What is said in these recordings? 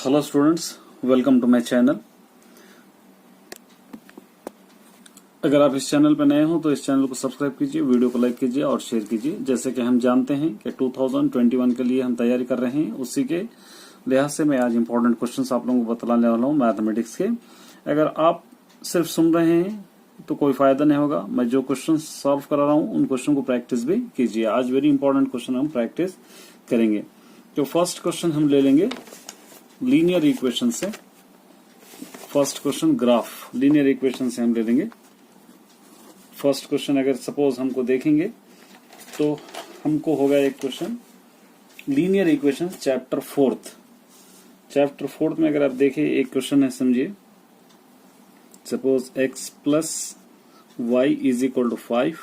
Hello students, welcome to my channel. अगर आप इस चैनल पर नए हो तो इस चैनल को सब्सक्राइब कीजिए, वीडियो को लाइक कीजिए और शेयर कीजिए। जैसे कि हम जानते हैं कि 2021 के लिए हम तैयारी कर रहे हैं, उसी के लिहाज से मैं आज इंपॉर्टेंट क्वेश्चंस आप लोगों को बताने वाला हूँ मैथमेटिक्स के। अगर आप सिर्फ सुन रहे हैं तो कोई फायदा नहीं होगा। मैं जो क्वेश्चन सॉल्व करा रहा हूँ उन क्वेश्चन को प्रैक्टिस भी कीजिए। आज वेरी इंपॉर्टेंट क्वेश्चन हम प्रैक्टिस करेंगे। तो फर्स्ट क्वेश्चन हम ले लेंगे लीनियर इक्वेशन से। First question graph linear equation से हम ले लेंगे। फर्स्ट क्वेश्चन अगर सपोज हमको देखेंगे तो हमको होगा एक question linear equation chapter fourth में अगर आप देखें एक क्वेश्चन है, समझिए। Suppose x plus y is equal to 5,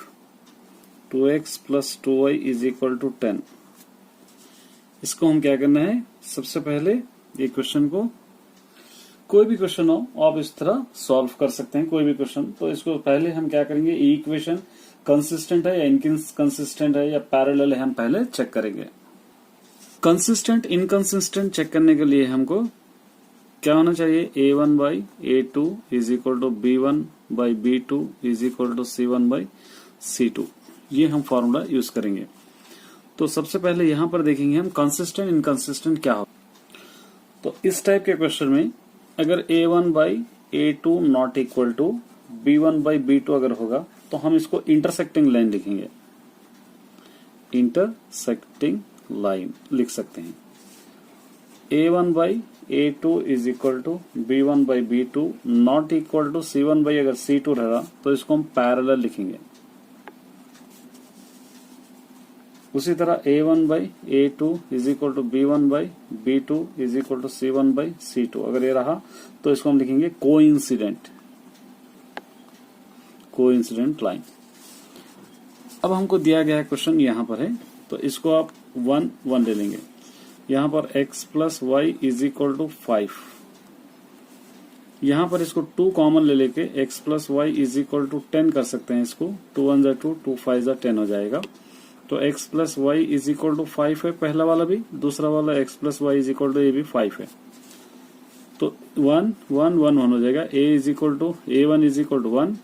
2x plus 2y is equal to 10। इसको हम क्या करना है, सबसे पहले ये क्वेश्चन को, कोई भी क्वेश्चन हो आप इस तरह सॉल्व कर सकते हैं, कोई भी क्वेश्चन। तो इसको पहले हम क्या करेंगे, इक्वेशन कंसिस्टेंट है या इनकंसिस्टेंट है या पैरेलल है, हम पहले चेक करेंगे। कंसिस्टेंट इनकंसिस्टेंट चेक करने के लिए हमको क्या होना चाहिए, a1 by a2 is equal to b1 by b2 is equal to c1 by c2। ये हम फॉर्मूला यूज करेंगे। तो सबसे पहले यहां पर देखेंगे हम कंसिस्टेंट इनकंसिस्टेंट क्या हो। तो इस टाइप के क्वेश्चन में अगर a1 by a2 not equal to b1 by b2 अगर होगा तो हम इसको इंटरसेक्टिंग लाइन लिखेंगे। इंटरसेक्टिंग लाइन लिख सकते हैं। a1 by a2 is equal to b1 by b2 not equal to c1 by अगर c2 रहेगा तो इसको हम पैरेलल लिखेंगे। उसी तरह a1 by a2 is equal to b1 by b2 is equal to c1 by c2 अगर ये रहा तो इसको हम लिखेंगे कोइंसिडेंट लाइन। अब हमको दिया गया क्वेश्चन यहां पर है, तो इसको आप 1 1 ले लेंगे। यहां पर x plus y is equal to 5, यहां पर इसको 2 कॉमन ले लेके x plus y is equal to 10 कर सकते हैं। इसको 2 1 जा 2, 2 5 जा 10 हो जाएगा। तो x plus y is equal to 5 है पहला वाला भी, दूसरा वाला x plus y is equal to ये भी 5 है। तो 1 1 1 1 हो जाएगा। a1 is equal to 1,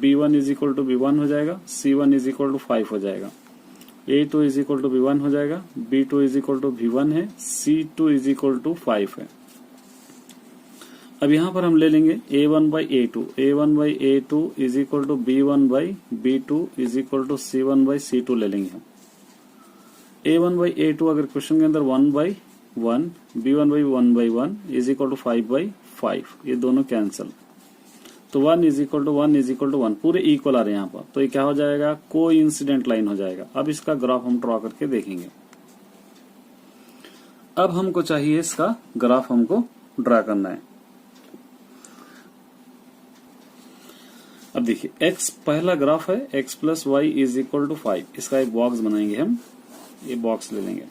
b1 is equal to b1 हो जाएगा, c1 इज इक्वल टू 5 हो जाएगा, a2 is equal to b1 हो जाएगा, b2 is equal to b1 है, c2 इज इक्वल टू 5 है। अब यहां पर हम ले लेंगे a1 by a2 is equal to b1 by b2 is equal to c1 by c2 ले लेंगे हम। a1 बाई a2 अगर क्वेश्चन के अंदर 1 by 1, b1 by 1 by 1 is equal to 5 by 5, ये दोनों कैंसिल। तो 1 is equal to 1 is equal to 1 पूरे इक्वल आ रहे हैं यहाँ पर, तो ये क्या हो जाएगा, कोइंसिडेंट लाइन हो जाएगा। अब इसका ग्राफ हम ड्रॉ करके देखेंगे। अब हमको चाहिए इसका ग्राफ हमको ड्रा करना है। अब देखिए x पहला ग्राफ है, x plus y is equal to 5, इसका एक बॉक्स बनाएंगे हम, ये बॉक्स ले लेंगे।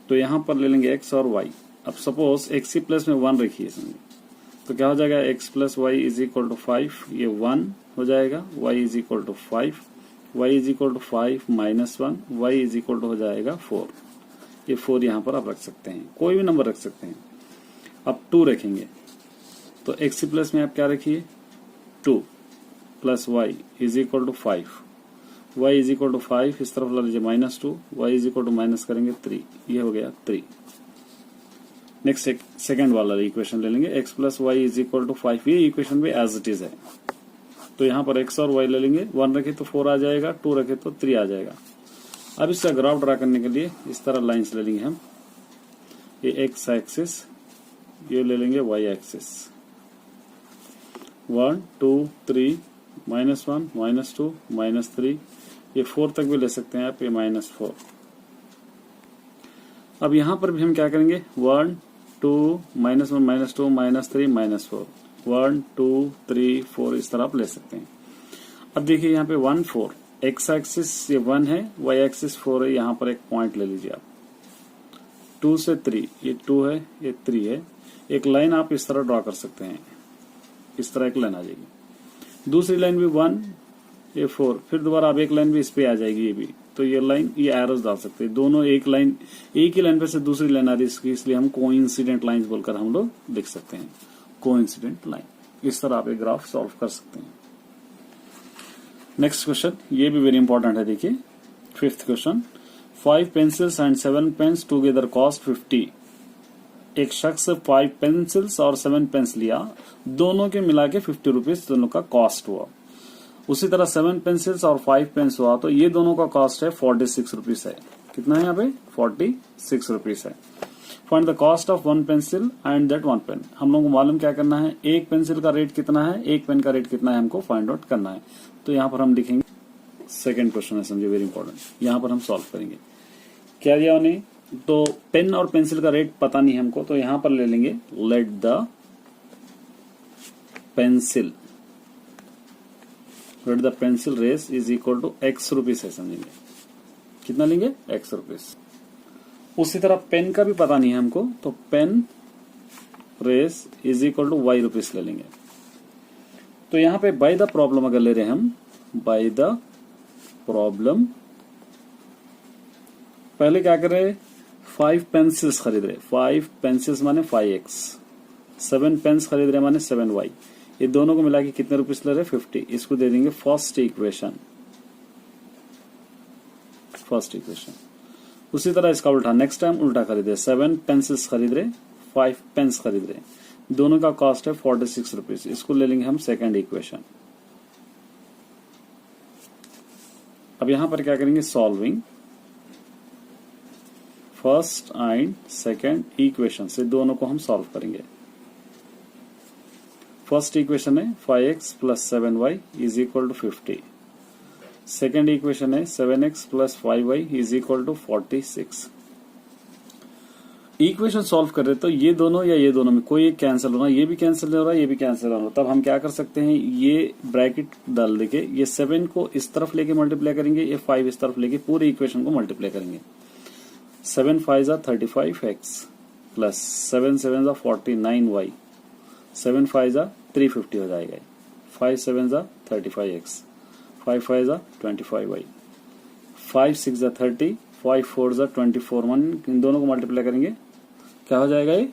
तो यहां पर ले लेंगे x और y। अब सपोज x की प्लस में 1 रखिए, समझिए, तो क्या हो जाएगा, x plus y is equal to 5, ये 1 हो जाएगा, y is equal to 5, y is equal to 5 minus 1, y is equal to हो जाएगा 4। ये 4 यहां पर आप रख सकते हैं, कोई भी नंबर रख सकते हैं। अब 2 रखेंगे, तो x की प्लस में आप क्या रखिए, 2 plus y is equal to 5, y is equal to 5, इस तरफ ला लीजिए minus 2, y is equal to minus करेंगे 3, ये हो गया 3। नेक्स्ट सेकंड वाला इक्वेशन ले लेंगे, x plus y is equal to 5, ये इक्वेशन भी एज इट इज है। तो यहाँ पर x और y ले लेंगे, 1 रखे तो 4 आ जाएगा, 2 रखे तो 3 आ जाएगा। अब इसका ग्राफ ड्रा करने के लिए इस तरह लाइंस ले लेंगे हम, ये x एक्सिस, ये ले लेंगे y एक्सिस, 1 2 3 -1 -2 -3, ये 4 तक भी ले सकते हैं आप, ये -4। अब यहां पर भी हम क्या करेंगे, 1 2 -1 -2 -3 -4, 1 2 3 4 इस तरह आप ले सकते हैं। अब देखिए यहाँ पे 1 4, x एक्सिस ये 1 है, y एक्सिस 4 है, यहाँ पर एक पॉइंट ले लीजिए आप। 2 से 3, ये 2 है, ये 3 है, एक लाइन आप इस तरह ड्रॉ कर सकते हैं, इस तरह एक लाइन आ जाएगी। दूसरी लाइन भी 1, ये 4, फिर दोबारा आप एक लाइन भी इस पे आ जाएगी, ये भी तो ये लाइन, ये एरोस डाल सकते हैं। दोनों एक लाइन, एक ही लाइन पे से दूसरी लाइन आ रही है, इसलिए हम कोइंसिडेंट लाइंस बोलकर हम लोग लिख सकते हैं, कोइंसिडेंट लाइन। इस तरह आप एक ग्राफ सॉल्व कर सकते हैं। नेक्स्ट क्वेश्चन, ये भी वेरी इंपॉर्टेंट है। देखिए 5th question, 5 pencils and 7 pens together cost 50। एक शख्स 5 पेंसिल्स और 7 पेन्स लिया, दोनों के मिला के 50 रुपीज दोनों का कॉस्ट हुआ। उसी तरह 7 पेंसिल्स और 5 पेन्स हुआ, तो ये दोनों का कॉस्ट है 46 रुपीज है। कितना है यहाँ पे? 46 रुपीज है। Find the cost of 1 pencil and that 1 pen. हम लोग को मालूम क्या करना है, एक पेंसिल का रेट कितना है, एक पेन का रेट कितना है, हमको फाइंड आउट करना है। तो यहाँ पर हम लिखेंगे, सेकेंड क्वेश्चन है, समझिए वेरी इंपॉर्टेंट। यहाँ पर हम सॉल्व करेंगे। क्या दिया उन्हें? तो पेन और पेंसिल का रेट पता नहीं हमको, तो यहां पर ले लेंगे let the pencil rates is equal to x rupees है, समझेंगे। कितना लेंगे? x rupees. उसी तरह पेन का भी पता नहीं है हमको, तो pen rates is equal to y rupees ले लेंगे। तो यहां पे बाय द प्रॉब्लम अगर ले रहे हैं हम, बाय द प्रॉब्लम, पहले क्या कर रहे हैं, 5 पेंसिल्स खरीद रहे, 5 पेंसिल्स माने 5x, 7 पेन्स खरीद रहे माने 7y। ये दोनों को मिला के कितने रुपीस ले रहे? 50। इसको दे देंगे फर्स्ट इक्वेशन। उसी तरह इसका उल्टा, नेक्स्ट टाइम उल्टा खरीदे, 7 पेंसिल्स खरीद रहे, 5 पेन्स खरीद रहे, दोनों का कॉस्ट है 46 रुपीज। इसको ले लेंगे हम सेकेंड इक्वेशन। अब यहां पर क्या करेंगे, solving first and second equation से दोनों को हम सॉल्व करेंगे। फर्स्ट इक्वेशन है 5x plus 7y is equal to 50। Second equation है 7x plus 5y is equal to 46। Equation solve कर रहे तो ये दोनों या ये दोनों में कोई एक कैंसिल होना, ये भी कैंसिल हो रहा है, ये भी कैंसिल हो रहा है। तब हम क्या कर सकते हैं, ये ब्रैकेट डाल देके ये 7 को इस तरफ लेके मल्टीप्लाई करेंगे, ये 5 इस तरफ लेके पूरी इक्वेशन को मल्टीप्लाई करेंगे। 7 5 35x प्लस 7 7 49y, 7 5 350 हो जाएगा। 5 7 35x, 5 5 25y, 5 6 30, 5 4 24, 1 इन दोनों को मल्टीप्लाई करेंगे, क्या हो जाएगा ये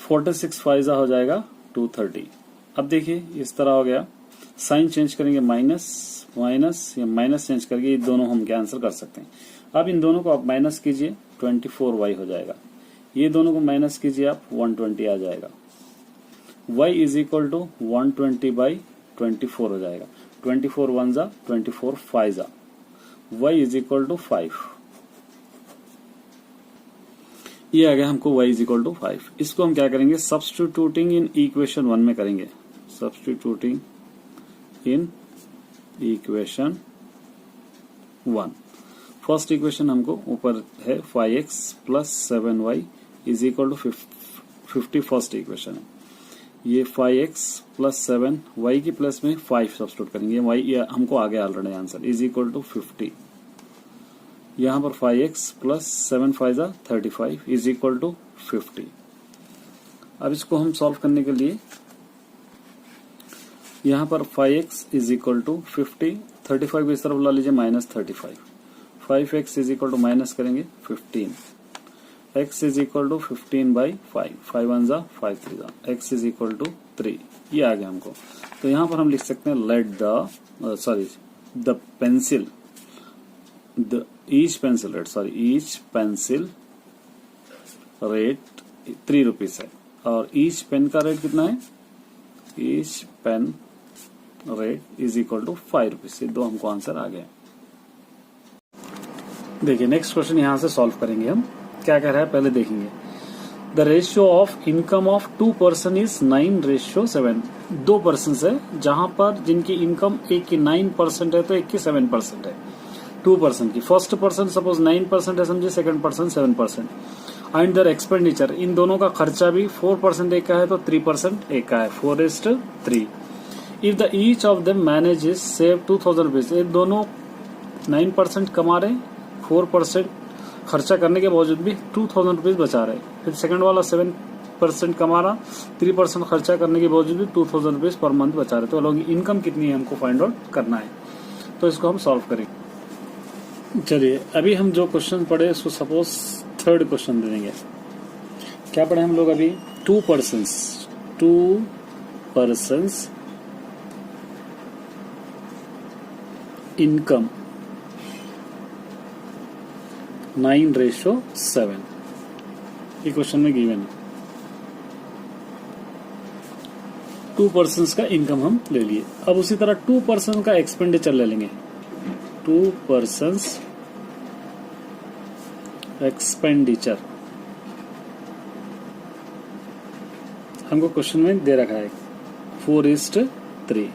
46 5 हो जाएगा 230। अब देखिए इस तरह हो गया, साइन चेंज करेंगे माइनस माइनस, या माइनस चेंज करके ये दोनों हम कैंसिल कर सकते हैं। अब इन दोनों को आप माइनस कीजिए, 24y हो जाएगा। ये दोनों को माइनस कीजिए आप, 120 आ जाएगा। y इज इक्वल टू 120/24 हो जाएगा। 24 1 24 5 y इज इक्वल टू 5। ये आ गया हमको y इज इक्वल टू 5। इसको हम क्या करेंगे, सब्स्टिट्यूटिंग इन इक्वेशन 1 में करेंगे। Substituting in equation 1, first equation हमको ऊपर है 5x plus 7y is equal to 50, first equation है। ये 5x प्लस 7 y की प्लस में 5 सब्स्टिट्यूट करेंगे, y ये हमको आ गया already answer, is equal to 50। यहाँ पर 5x plus 7 5 35 is equal to 50। अब इसको हम सॉल्व करने के लिए यहाँ पर 5x इज इक्वल टू 50, 35 इस तरफ ला लीजिए minus 35, 5x is equal to minus करेंगे 15, x is equal to 15/5, 5 1 5 3 x is equal to 3। ये आ गया हमको। तो यहाँ पर हम लिख सकते हैं let the pencil, each pencil rate 3 rupees है, और ईच पेन का रेट कितना है, each pen rate is equal to 5 rupees. ये दो हमको आंसर आ गए। देखिए नेक्स्ट क्वेश्चन यहां से सॉल्व करेंगे हम। क्या कह रहा है पहले देखेंगे। The ratio of income of 2 person is 9:7। 2 person है जहां पर जिनकी इनकम एक की 9% है तो एक की 7% है। 2 पर्सन की, फर्स्ट पर्सन सपोज 9% है समझे, second person 7%। And their expenditure, इन दोनों का खर्चा भी 4% एक का है तो 3% एक का है, 4:3। If the each of them manages save 2000 rupees, ये दोनों 9% कमा रहे, 4% खर्चा करने के बावजूद भी 2000 रुपीज बचा रहे। फिर सेकंड वाला 7% कमा रहा, 3% खर्चा करने के बावजूद भी 2000 रुपीज पर मंथ बचा रहे। तो लोग इनकम कितनी है हमको फाइंड आउट करना है, तो इसको हम सॉल्व करेंगे। चलिए अभी हम जो क्वेश्चन पढ़े उसको सपोज थर्ड क्वेश्चन दे देंगे। क्या पढ़े हम लोग अभी? टू पर्सन्स इनकम 9:7 ये क्वेश्चन में गिवन है। टू पर्सन्स का इनकम हम ले लिए। अब उसी तरह टू पर्सन का एक्सपेंडिचर ले लेंगे। टू पर्सन्स एक्सपेंडिचर हमको क्वेश्चन में दे रखा है 4:3।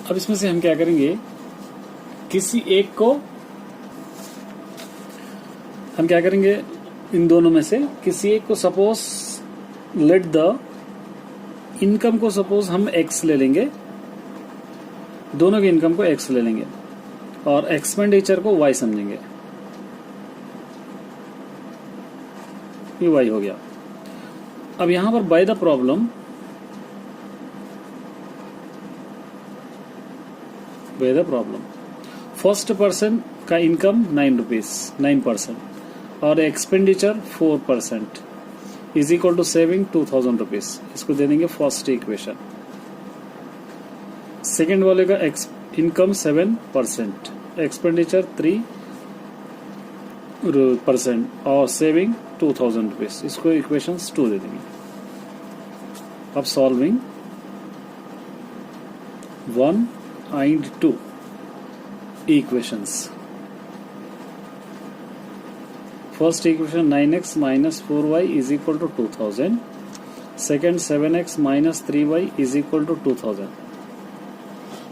अब इसमें से हम क्या करेंगे, किसी एक को हम क्या करेंगे, इन दोनों में से किसी एक को सपोज लेट द इनकम को सपोज हम x ले लेंगे, दोनों की इनकम को x ले लेंगे और एक्सपेंडिचर को y समझेंगे। ये y हो गया। अब यहां पर by the problem first person का इनकम 9% और expenditure 4% is equal to saving 2000 rupees. इसको दे देंगे फर्स्ट इक्वेशन। सेकेंड वाले का इनकम 7%, एक्सपेंडिचर 3% और सेविंग 2000 रुपीज। इसको इक्वेशन 2 दे देंगे। अब solving 1 and 2 equations. First equation 9x minus 4y is equal to 2000. Second 7x minus 3y is equal to 2000.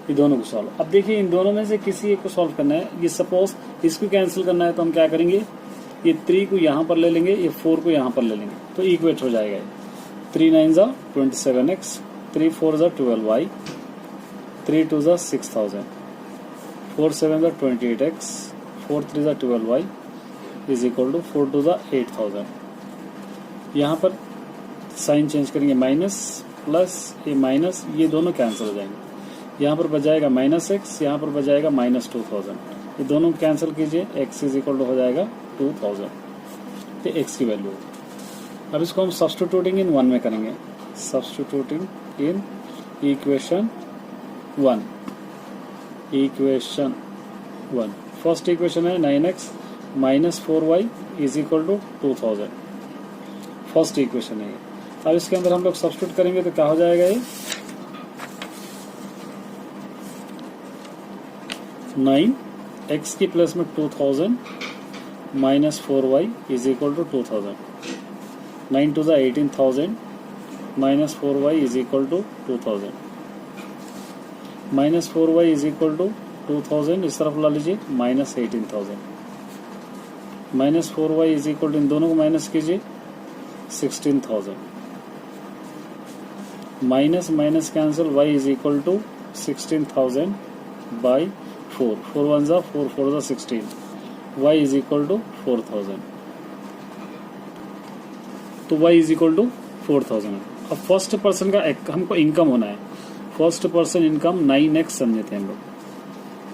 ये दोनों को सॉल्व। अब देखिए इन दोनों में से किसी एक को सॉल्व करना है। ये सपोज इसको कैंसिल करना है तो हम क्या करेंगे, ये 3 को यहाँ पर ले लेंगे, ये 4 को यहाँ पर ले लेंगे तो इक्वेट हो जाएगा। 3 9 जा 27x, 3 4 जा 12y, 3 2 जा 6000, 4 7 जा 28x, 4 3 जा 12y इज इक्वल टू 4 2 जा 8000। यहाँ पर साइन चेंज करेंगे, माइनस प्लस, ये माइनस, ये दोनों कैंसिल हो जाएंगे। यहाँ पर बजाएगा -x, यहाँ पर बजाएगा -2000। ये दोनों कैंसिल कीजिए, x इज इक्वल टू हो जाएगा 2000। ये x की वैल्यू। अब इसको हम सब्स्टिट्यूटिंग इन 1 में करेंगे। Substituting in equation 1। First equation है 9x minus 4y is equal to 2000। First equation है। अब इसके अंदर हम लोग सब्स्टिट्यूट करेंगे तो क्या हो जाएगा, ये 9x की प्लस में 2000 minus 4y is equal to 2000। 9 2 जा 18000 minus 4y is equal to 2000। Minus 4y is equal to 2000, इस तरफ ला लीजिए -18000। Minus 4y is equal to, इन दोनों को माइनस कीजिए 16000। Minus minus cancel, y is equal to 16000 by 4, 4 1 जा 4 4 जा 16, y इज इक्वल टू 4000। तो y इज इक्वल टू 4000। अब फर्स्ट पर्सन का हमको इनकम होना है। फर्स्ट पर्सन इनकम 9x समझे थे हम लोग,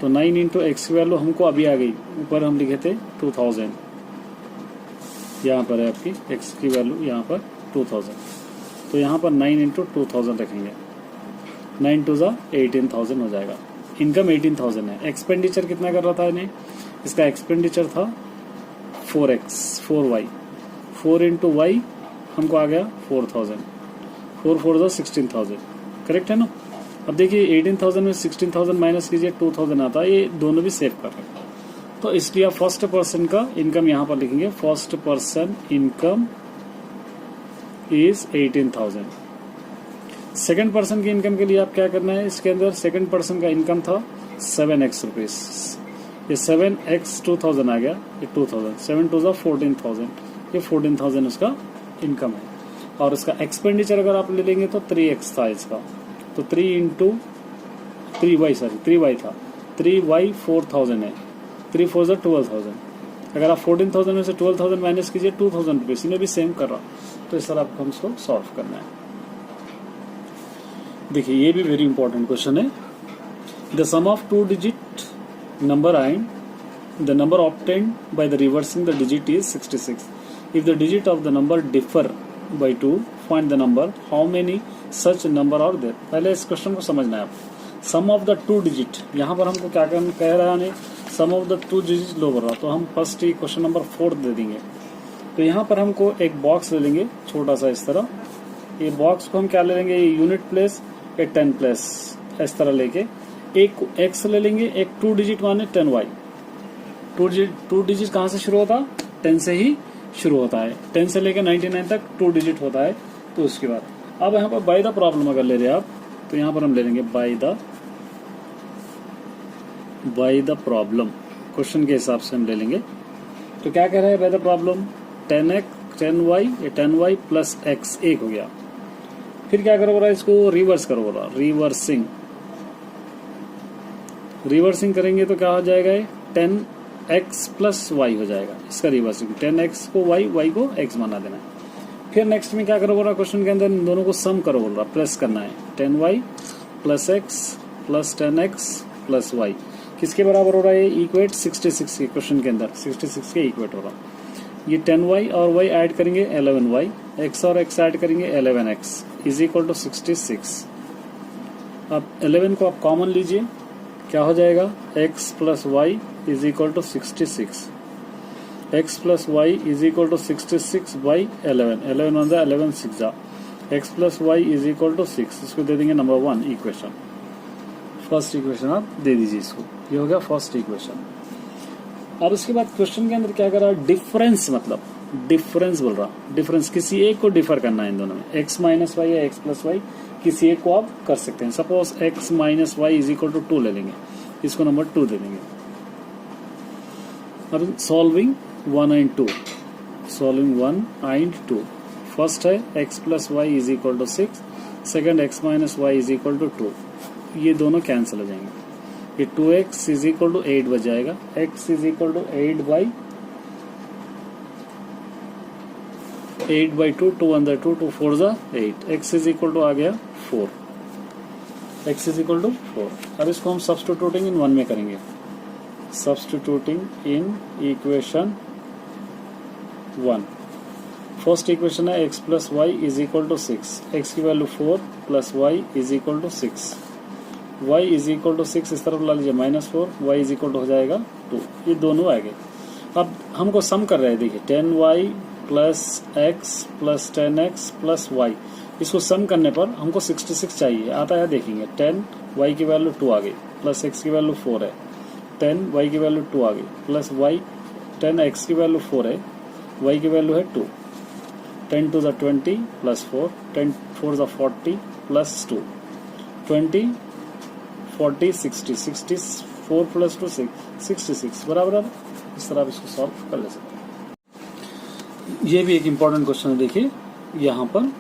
तो 9 इंटू एक्स की वैल्यू हमको अभी आ गई। ऊपर हम लिखे थे 2000, यहाँ पर है आपकी x की वैल्यू, यहाँ पर 2000। तो यहाँ पर 9 इंटू 2000 रखेंगे। 9 2 जा 18000 हो जाएगा। इनकम 18000 है। एक्सपेंडिचर कितना कर रहा था इन्हें, इसका एक्सपेंडिचर था 4y। 4 इंटू वाई हमको आ गया 4000। 4 4 जा 16000, करेक्ट है ना। अब देखिए 18000 में 16000 माइनस कीजिए, 2000 आता है। ये दोनों भी सेव कर रहे हैं, तो इसलिए फर्स्ट पर्सन का इनकम यहाँ पर लिखेंगे। First person income is 18000। Second person की इनकम के लिए आप क्या करना है, इसके अंदर सेकंड पर्सन का इनकम था 7x रुपीज। ये 7x 2000 आ गया, ये 2000। 7 2 जा 14000, ये 14000 उसका इनकम है। और इसका एक्सपेंडिचर अगर आप ले लेंगे तो 3x था इसका, तो 3 इंटू 3y था। 3y 4000 है, 3 4 जा 12000। अगर आप 14000 में से 12000 माइनस कीजिए 2000 रुपीज, इन्हें भी सेम कर रहा। तो इस तरह आपको हमको सॉल्व करना है। देखिए ये भी वेरी इंपॉर्टेंट क्वेश्चन है। The sum of 2 digit number and the number obtained by the reversing the digit is 66. If the digit of the number differ by 2, find the number. How many such number are there. पहले इस क्वेश्चन को समझना है आपको. Sum of the two digit, यहाँ पर हमको क्या कह रहा है, sum of the two digit लो बोल रहा, तो हम फर्स्ट ही क्वेश्चन नंबर 4 दे देंगे. तो यहाँ पर हमको एक बॉक्स ले लेंगे छोटा सा इस तरह. ये बॉक्स को हम क्या ले लेंगे, यूनिट प्लेस या 10 प्लेस इस तरह लेके एक x ले लेंगे, एक 2 डिजिट माने 10y. 2 डिजिट कहाँ से शुरू होता, 10 से ही शुरू होता है. 10 से लेके 99 तक 2 डिजिट होता है. तो उसके बाद अब यहाँ पर बाय द प्रॉब्लम अगर ले रहे आप, तो यहाँ पर हम ले लेंगे बाय द प्रॉब्लम. क्वेश्चन के हिसाब से हम ले लेंगे. तो क्या कह रहा है bye the problem, 10y plus x 1 हो गया. फिर क्या करो बोला, इसको रिवर्स करो बोला, रिवर्सिंग करेंगे तो क्या हो जाएगा, 10x प्लस y हो जाएगा. इसका रिवर्सिंग 10x को y को x बना देना है. फिर नेक्स्ट में क्या करो बोल रहा, क्वेश्चन के अंदर इन दोनों को सम करो बोल रहा, प्लस करना है. 10y plus x plus 10x plus y किसके बराबर हो रहा है, इक्वेट 66 के. क्वेश्चन के अंदर 66 के इक्वेट हो रहा. ये 10y और y ऐड करेंगे 11y, x और x ऐड करेंगे 11x इज इक्वल टू 66. अब 11 को आप कॉमन लीजिए, क्या हो जाएगा, x plus y is equal to 66. x plus y is equal to 66 by 11. 11 one 11 6 जा, x plus y is equal to 6. इसको दे देंगे नंबर 1 इक्वेशन. फर्स्ट इक्वेशन आप दे दीजिए इसको. ये हो गया फर्स्ट इक्वेशन. अब इसके बाद क्वेश्चन के अंदर क्या कर रहा है, डिफरेंस, मतलब डिफरेंस बोल रहा. डिफरेंस किसी एक को डिफर करना है इन दोनों में, x माइनस वाई या x प्लस वाई, किसी एक को आप कर सकते हैं. Suppose x minus y is equal to 2 ले लेंगे, इसको नंबर 2 दे देंगे. अब solving 1 and 2, solving 1 and 2. First है x plus y is equal to 6, second x minus y is equal to 2. ये दोनों कैंसिल हो जाएंगे. ये 2x इज इक्वल टू 8 बच जाएगा. x is equal to 8 by 2, 2 अंदर 2, 2 4 जा 8. x इज इक्वल टू आ गया 4. x is equal to 4. अब इसको हम सब्स्टिट्यूटिंग इन 1 में करेंगे. Substituting in equation 1. First equation है x plus y is equal to 6. x की value 4 plus y is equal to 6. y is equal to 6 इस तरफ ला लीजिए, -4. y इज इक्वल टू हो जाएगा 2. ये दोनों आ गए. अब हमको सम कर रहे हैं, देखिए 10y plus x plus 10x plus y. इसको सम करने पर हमको 66 चाहिए. आता है देखेंगे, 10y की वैल्यू 2 आ गई, प्लस x की वैल्यू 4 है, 10y की वैल्यू 2 आ गई, प्लस y 10x की वैल्यू 4 है, y की वैल्यू है 2. 10 टू द 20 प्लस 4, 10 4 द 40 प्लस 2, 20 40 60, 64 प्लस 2 66 बराबर. इस तरह आप इसको सॉल्व कर ले सकते हैं. ये भी एक इम्पोर्टेंट क्वेश्चन है. देखिए यहाँ पर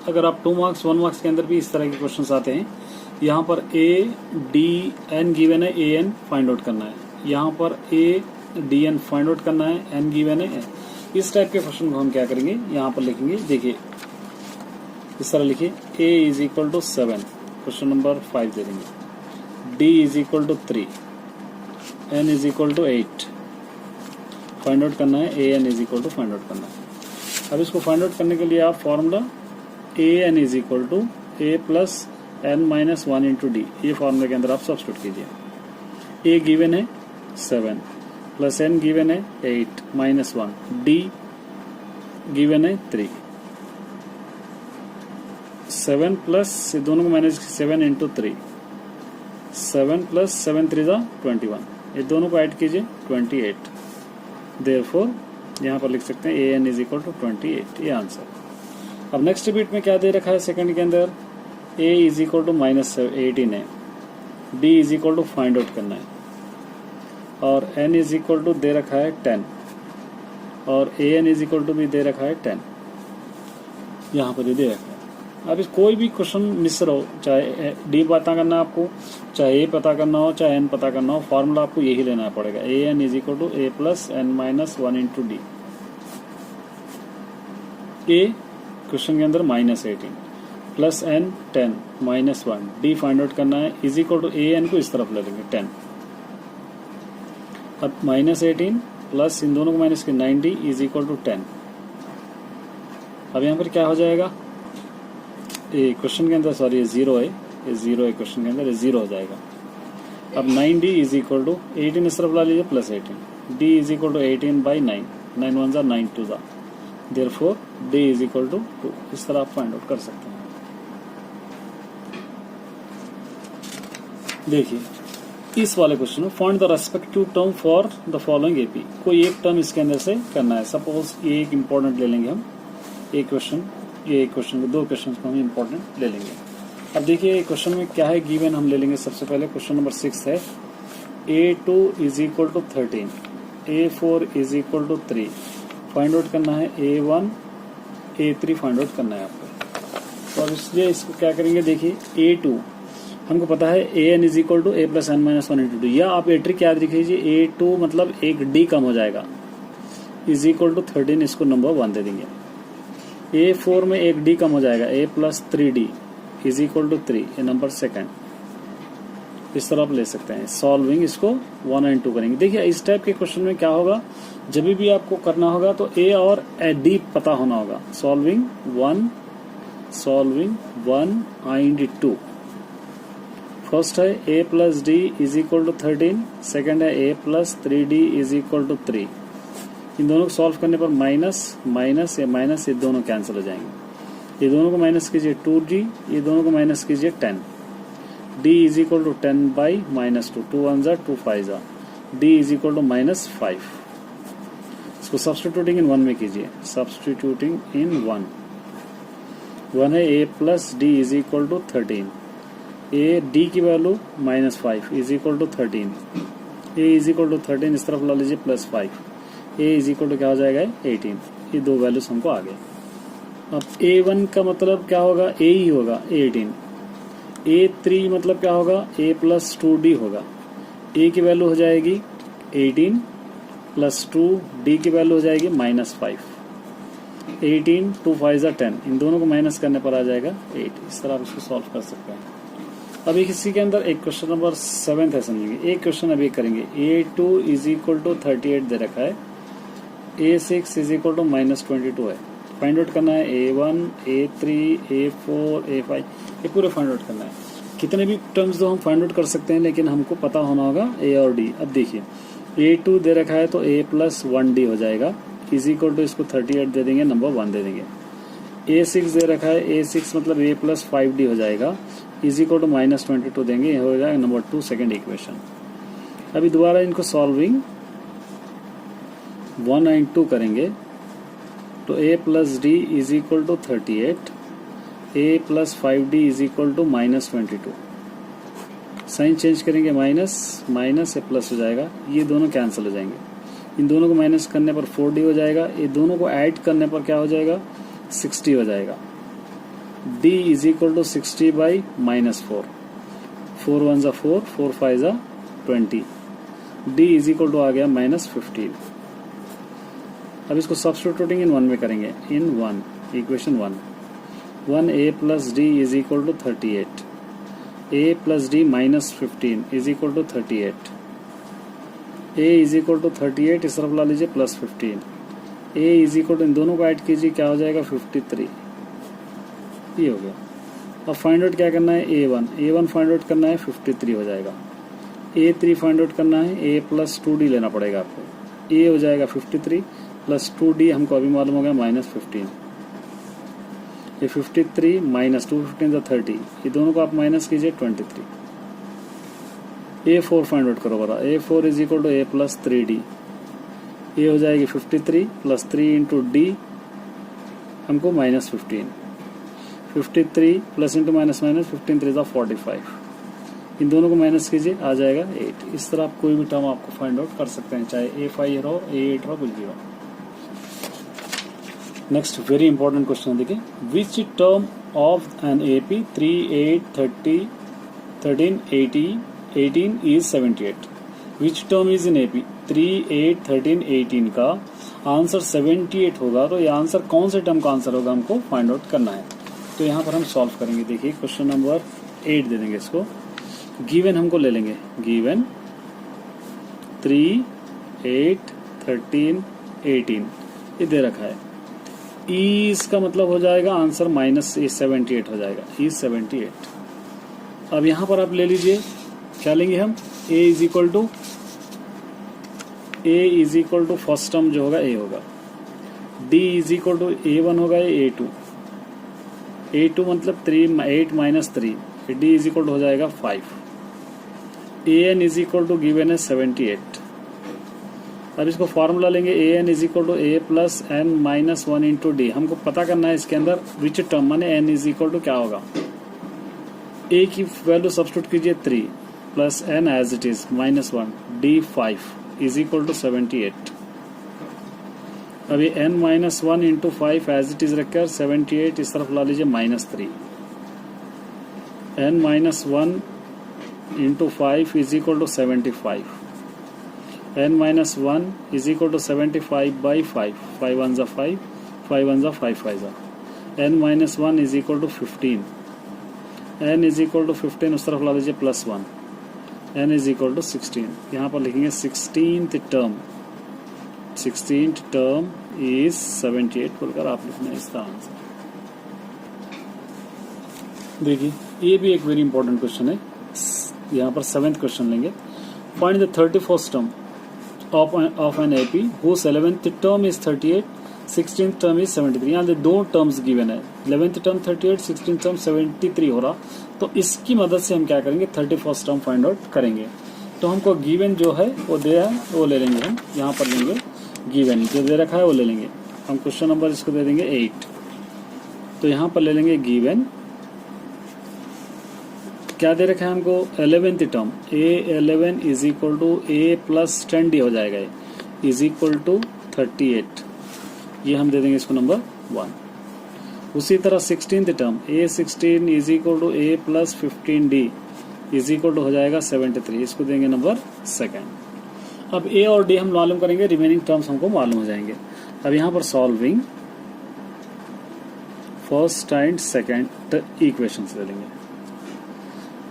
अगर आप 2 मार्क्स 1 मार्क्स के अंदर भी इस तरह के क्वेश्चन आते हैं. यहाँ पर a d n गिवन है, a n फाइंड आउट करना है. यहाँ पर a d n find out करना है, n गिवन है. इस टाइप के क्वेश्चन को हम क्या करेंगे, यहाँ पर लिखेंगे. देखिए इस तरह लिखिए, a is equal to 7, question number 5 दे देंगे. d is equal to 3, n is equal to 8 find out करना है. a n is equal to find out करना है. अब इसको फाइंड आउट करने के लिए आप formula a n is equal to a plus n minus 1 into d, ये फॉर्मूले के अंदर आप सब्स्टिट्यूट कीजिए. a गिवन है 7 प्लस n गिवन है 8 माइनस 1, d गिवन है 3. 7 प्लस दोनों को मैनेज 7 इंटू 3, 7 प्लस 7 3 जा 21. ये दोनों को ऐड कीजिए 28. देयरफॉर यहाँ पर लिख सकते हैं A N is equal to 28. ये आंसर. अब नेक्स्ट बीट में क्या दे रखा है सेकंड के अंदर, a इज इक्वल टू -18 है, d is equal to find out करना है, और n इज इक्वल टू दे रखा है 10, और a n is equal to भी दे रखा है 10. यहाँ पर ये दे रखा है. अब इस कोई भी क्वेश्चन मिस रहो, चाहे d पता करना है आपको, चाहे a पता करना हो, चाहे n पता करना हो, फॉर्मूला आपको यही लेना पड़ेगा. a n is equal to a plus n minus 1 into d. a question के अंदर -18 plus n 10 minus 1, d find out करना है, is equal to a n को इस तरफ ले लेंगे 10. अब -18 प्लस इन दोनों को माइनस के 90 इज इक्वल टू 10। अब यहाँ पर क्या हो जाएगा, ये क्वेश्चन के अंदर सॉरी ये 0 है, ये 0 है क्वेश्चन के अंदर, ये 0 हो जाएगा। अब 9D इज इक्वल टू 18 इस तरफ ला लीजिए plus 18, D is equal to 18 by 9, 9 1 जा 9 2 जा, therefore D is equal to 2। इस तरह आप फाइंड आउट कर सकते हैं। देखिए इस वाले क्वेश्चन में find the respective term for the following AP, कोई एक टर्म इसके अंदर से करना है। सपोज ये एक इम्पोर्टेंट ले लेंगे हम, एक क्वेश्चन, ये एक क्वेश्चन को, दो क्वेश्चन को हम इम्पोर्टेंट ले लेंगे। अब देखिए क्वेश्चन में क्या है गिवन, हम ले लेंगे सबसे पहले क्वेश्चन नंबर 6 है, A2 is equal to 13, A4 is equal to 3, find out करना है A1 A3 फाइंड आउट करना है आपको। और इसलिए इसको क्या करेंगे, देखिए A2 हमको पता है an is equal to a plus n minus 1 into 2, या आप ए ट्रिक याद रख लीजिए, A2 मतलब एक D कम हो जाएगा, इज इक्वल टू 13, इसको नंबर 1 दे देंगे। A4 में एक D कम हो जाएगा, a plus 3D is equal to 3, ये नंबर सेकंड। इस तरह आप ले सकते हैं। सॉल्विंग इसको 1 एंड 2 करेंगे। देखिए इस टाइप के क्वेश्चन में क्या होगा, जब भी आपको करना होगा तो A और D पता होना होगा। Solving 1 and 2। फर्स्ट है a plus D is equal to 13, second है a plus 3D is equal to 3। इन दोनों को सॉल्व करने पर माइनस माइनस या माइनस ये दोनों कैंसिल हो जाएंगे। ये दोनों को माइनस कीजिए 2D, ये दोनों को माइनस कीजिए 10, d is equal to 10 by minus 2, 2 1 जा 2 5 जा, d is equal to minus 5। इसको सब्स्टिट्यूटिंग इन 1 में कीजिए, सब्स्टिट्यूटिंग इन 1 है a plus D is equal to 13, A D की value minus 5 is equal to 13, A is equal to 13 इस तरफ ला लीजिए plus 5, A is equal to क्या हो जाएगा 18। ये दो वैल्यूज हमको आ गए। अब A1 का मतलब क्या होगा, A ही होगा 18, A3 मतलब क्या होगा, A प्लस 2D होगा। A की वैल्यू हो जाएगी 18 प्लस 2, D की वैल्यू हो जाएगी माइनस 5, 18 2 5 जा 10, इन दोनों को माइनस करने पर आ जाएगा 8। इस तरह आप इसको सॉल्व कर सकते हैं। अभी किसी के अंदर एक क्वेश्चन नंबर 7 है, समझेंगे। एक क्वेश्चन अभी करेंगे, A2 इज इक्वल टू 38 दे रखा है, A6 is equal to minus 22 है। फाइंड आउट करना है A1 A3 A4 A5, ये पूरे फाइंड आउट करना है। कितने भी टर्म्स दो हम फाइंड आउट कर सकते हैं, लेकिन हमको पता होना होगा A और D। अब देखिए A2 दे रखा है तो A प्लस 1D हो जाएगा, इज इक्वल टू इसको 38 दे देंगे, नंबर 1 दे देंगे। A6 दे रखा है, A6 मतलब A प्लस 5D हो जाएगा, इज इक्वल टू माइनस 22 देंगे, हो जाएगा नंबर 2 सेकेंड इक्वेशन। अभी दोबारा इनको सॉल्विंग 1 एंड 2 करेंगे तो a plus D is equal to 38, a plus 5D is equal to minus 22। Sign change करेंगे, माइनस माइनस से प्लस हो जाएगा, ये दोनों कैंसिल हो जाएंगे। इन दोनों को माइनस करने पर 4D हो जाएगा, ये दोनों को ऐड करने पर क्या हो जाएगा 60 हो जाएगा। d is equal to 60 by minus 4, 4 1 जा 4, 4 5 जा 20, d इज इक्वल टू आ गया माइनस 15। अब इसको सब्स्टिट्यूटिंग इन 1 में करेंगे, इन 1 equation 1 a plus D is equal to 38, a plus D minus 15 is equal to 38, a is equal to 38 इस तरफ ला लीजिए plus 15, a is equal to इन दोनों को ऐड कीजिए, क्या हो जाएगा 53, ये हो गया। अब फाइंड आउट क्या करना है, A1 फाइंड आउट करना है 53 हो जाएगा। A3 फाइंड आउट करना है, a प्लस 2D लेना पड़ेगा आपको, a हो जाएगा 53 प्लस 2D हमको अभी मालूम हो गया माइनस 15, ये 53 माइनस 2 15 जा 30, ये दोनों को आप माइनस कीजिए 23। A4 फाइंड आउट करो बड़ा, A4 is equal to a plus 3D, ये हो जाएगी 53 प्लस 3 इंटू D हमको minus 15, 53 plus into minus minus 15 3 जा 45, इन दोनों को माइनस कीजिए, आ जाएगा 8। इस तरह आप कोई भी टर्म आपको फाइंड आउट कर सकते हैं, चाहे A5 रहो A8 रहो कुछ भी हो। नेक्स्ट वेरी इंपॉर्टेंट क्वेश्चन देखिए, which term of an AP 3 8 30 13 80 18 is 78, which term is in AP 3 8 13 18 का आंसर 78 होगा, तो ये आंसर कौन से टर्म का आंसर होगा हमको फाइंड आउट करना है। तो यहाँ पर हम सॉल्व करेंगे। देखिए क्वेश्चन नंबर 8 दे देंगे इसको, गिवन हमको ले लेंगे, गिवन 3 8, 13, 18 ये दे रखा है। ई इसका मतलब हो जाएगा आंसर -78 हो जाएगा, ई 78। अब यहां पर आप ले लीजिए, क्या लेंगे हम, a is equal to first term जो होगा a होगा, d is equal to a1 होगा, a2 मतलब 8 - 3, d इज इक्वल टू हो जाएगा 5, an is equal to given है 78। अब इसको फॉर्मूला लेंगे, an is equal to a plus n minus 1 into d. हमको पता करना है इसके अंदर विच टर्म, माने n इज इक्वल टू क्या होगा, a की वैल्यू सब्स्टिट्यूट कीजिए 3 plus n as it is -1, d 5 is equal to 78। अभी n minus 1 into 5 as it is रखकर 78 इस तरफ ला लीजिए -3, n minus 1 into 5 is equal to 75, n minus 1 is equal to 75 by 5, 5 1 जा 5, 5 1 जा 5 5 जा, n minus 1 is equal to 15, n is equal to 15 उस तरफ ला लीजिए +1, n इज इक्वल टू 16। यहाँ पर लिखेंगे 16th टर्म इज 78 बोलकर आप लिखना है इसका आंसर। देखिए ये भी एक वेरी इंपॉर्टेंट क्वेश्चन है, यहाँ पर 7th क्वेश्चन लेंगे। Find the 31st term of an AP whose 11th term is 38, 16th term is 73। यहाँ दो टर्म्स गिवन है, 11th टर्म 38, 16th टर्म 73 हो रहा, तो इसकी मदद से हम क्या करेंगे 31st टर्म फाइंड आउट करेंगे। तो हमको गिवन जो है वो दे है वो ले लेंगे, हम यहाँ पर लेंगे गिवन जो दे रखा है वो ले लेंगे हम। क्वेश्चन नंबर इसको दे देंगे 8, तो यहाँ पर ले लेंगे गिवन क्या दे रखा है हमको 11th term, a11 is equal to a plus 10d हो जाएगा, इज इक्वल टू 38, ये हम दे देंगे इसको नंबर 1। उसी तरह 16th term a16 is equal to a plus 15d is equal to हो जाएगा 73, इसको देंगे नंबर 2। अब a और d हम मालूम करेंगे, रिमेनिंग टर्म्स हमको मालूम हो जाएंगे। अब यहाँ पर solving first and second equation ले लेंगे,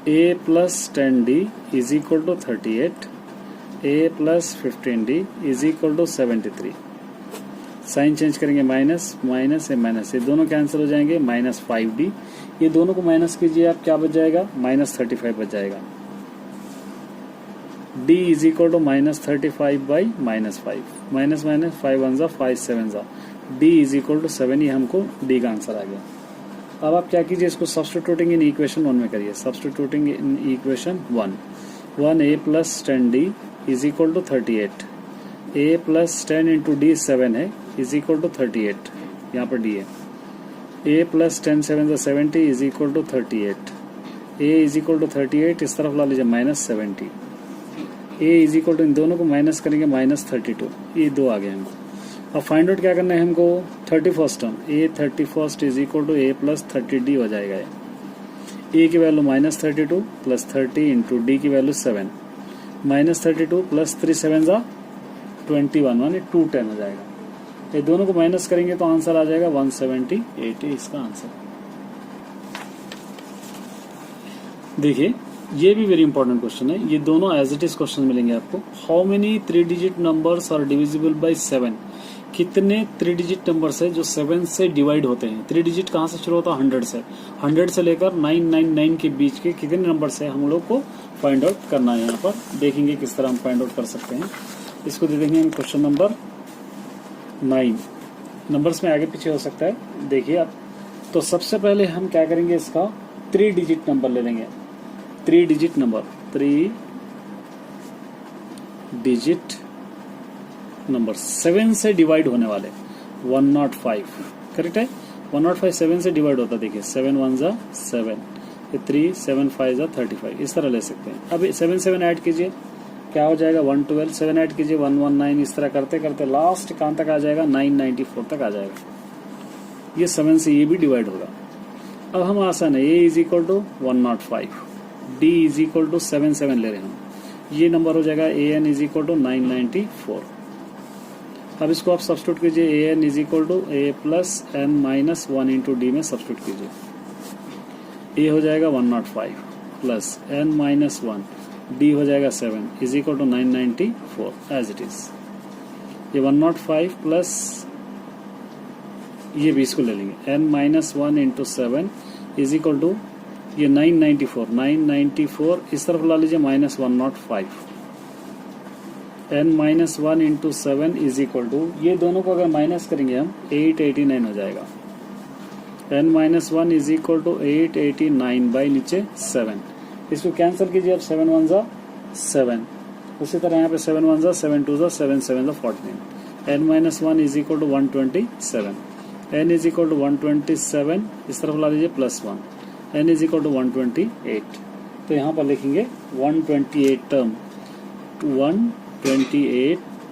a plus 10d is equal to 38, a plus 15d is equal to 73। Sign change करेंगे माइनस माइनस ए माइनस, ये दोनों कैंसिल हो जाएंगे, -5d, ये दोनों को माइनस कीजिए आप, क्या बच जाएगा -35 बच जाएगा। d is equal to -35 by -5, minus minus 5 1 जा 5 7 जा, d इज इक्वल टू 7, ये हमको d का आंसर आ गया। अब आप क्या कीजिए, इसको सब्स्टिट्यूटिंग इन इक्वेशन 1 में करिए, substituting in equation 1 a plus 10d is equal to 38, a plus 10 into d 7 है इज इक्वल टू 38, यहाँ पर d है, a प्लस 10 7 जा 70 is equal to 38, a is equal to 38 इस तरफ ला लीजिए -70, a इज इक्वल टू इन दोनों को माइनस करेंगे -32, ये दो आ गए हमको। अब फाइंड आउट क्या करना है हमको 31st term, a 31st is equal to a plus 30d हो जाएगा, a की वैल्यू -32 प्लस 30 इंटू डी की वैल्यू 7, -32 प्लस 3 7 जा 21 माने 210 हो जाएगा। ये दोनों को माइनस करेंगे तो आंसर आ जाएगा 178, इसका आंसर। देखिए ये भी वेरी इंपॉर्टेंट क्वेश्चन है, ये दोनों एज इट इज क्वेश्चन मिलेंगे आपको। How many 3 digit numbers are divisible by 7, कितने 3 डिजिट नंबर्स है जो 7 से डिवाइड होते हैं। 3 डिजिट कहाँ से शुरू होता है 100 से, 100 से लेकर 999 के बीच के कितने नंबर्स है हम लोग को फाइंड आउट करना है। यहाँ पर देखेंगे किस तरह हम फाइंड आउट कर सकते हैं। इसको दे देंगे हम क्वेश्चन नंबर 9, नंबर्स में आगे पीछे हो सकता है, देखिए आप। तो सबसे पहले हम क्या करेंगे, इसका 3 डिजिट नंबर ले लेंगे, 3 डिजिट नंबर, 3 डिजिट नंबर 7 से डिवाइड होने वाले 105, करेक्ट है। 105 7 से डिवाइड होता है, देखिए 7 1 जा 7, 3 7 5 जा 35, इस तरह ले सकते हैं। अब 7 7 ऐड कीजिए, क्या हो जाएगा 112, 7 ऐड कीजिए 119, इस तरह करते करते लास्ट कहाँ तक आ जाएगा 994 तक आ जाएगा। ये 7 से ये भी डिवाइड होगा। अब हम आसान है, a is equal to 105, d is equal to 7 7 ले रहे हैं हम, ये नंबर हो जाएगा an इज इक्वल टू 994। अब इसको आप सब्स्टिट्यूट कीजिए, an is equal to a plus n minus 1 into d में सब्स्टिट्यूट कीजिए। a हो जाएगा 105 प्लस n माइनस 1, d हो जाएगा 7 is equal to 994 as it is. ये 105 प्लस ये भी इसको ले लेंगे n minus 1 into 7 is equal to ये 994 इस तरफ ला लीजिए minus 105 n minus 1 into 7 is equal to ये दोनों को अगर माइनस करेंगे हम 889 हो जाएगा। n minus 1 is equal to 889 by नीचे 7, इसको कैंसिल कीजिए अब 7 1 जा 7, उसी तरह यहाँ पे 7 1 जा 7 2 जा 7 7 जा 49, n minus 1 is equal to 127, n is equal to 127 इस तरफ ला लीजिए plus 1, n is equal to 128, तो यहाँ पर लिखेंगे 128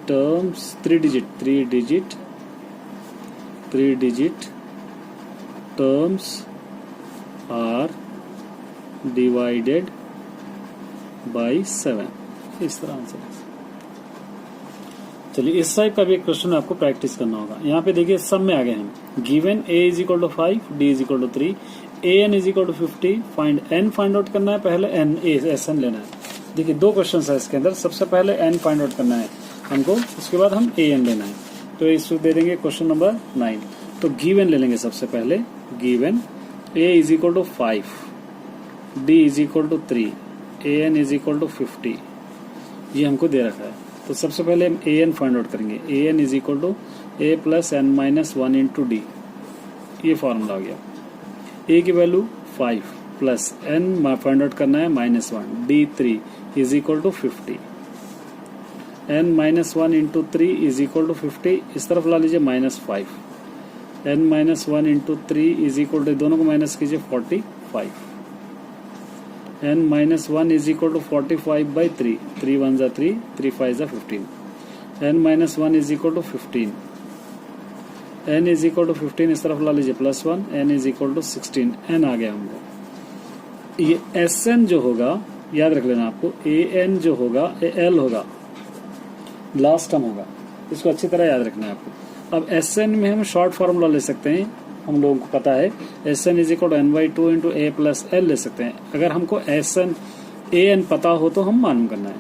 terms 3 digit terms are divided by 7, इस तरह आंसर है। चलिए इस टाइप का भी एक क्वेश्चन आपको प्रैक्टिस करना होगा। यहाँ पे देखिए सब में आ गए हम, given a is equal to 5, d is equal to 3, an is equal to 50, find n find out करना है, पहले n sn लेना है। देखिए दो क्वेश्चन है इसके अंदर, सबसे पहले n फाइंड आउट करना है हमको, उसके बाद हम an लेना है, तो इसको दे देंगे क्वेश्चन नंबर 9। तो गिवन ले लेंगे सबसे पहले, given a is equal to 5, d is equal to 3, an is equal to 50, ये हमको दे रखा है। तो सबसे पहले हम an फाइंड आउट करेंगे, an is equal to a plus n minus 1 into d, ये फॉर्मूला आ गया। a की value 5 plus n find out करना है minus 1, d 3 is equal to 50, n minus 1 into 3 is equal to 50, इस तरफ ला लीजिए minus 5, n minus 1 into 3 is equal to, दोनों को माइनस कीजिए 45, n minus 1 is equal to 45 by 3, 3 1 जा 3, 3 5 जा 15, n minus 1 is equal to 15, n is equal to 15 इस तरफ ला लीजिए plus 1, n is equal to 16, n आ गया हमको। ये sn जो होगा याद रख लेना आपको, an जो होगा l होगा, लास्ट टर्म होगा, इसको अच्छी तरह याद रखना है आपको। अब Sn में हम शॉर्ट फार्मूला ले सकते हैं, हम लोगों को पता है Sn is equal to n/2 into a plus l ले सकते हैं। अगर हमको Sn an पता हो तो हम मालूम करना है,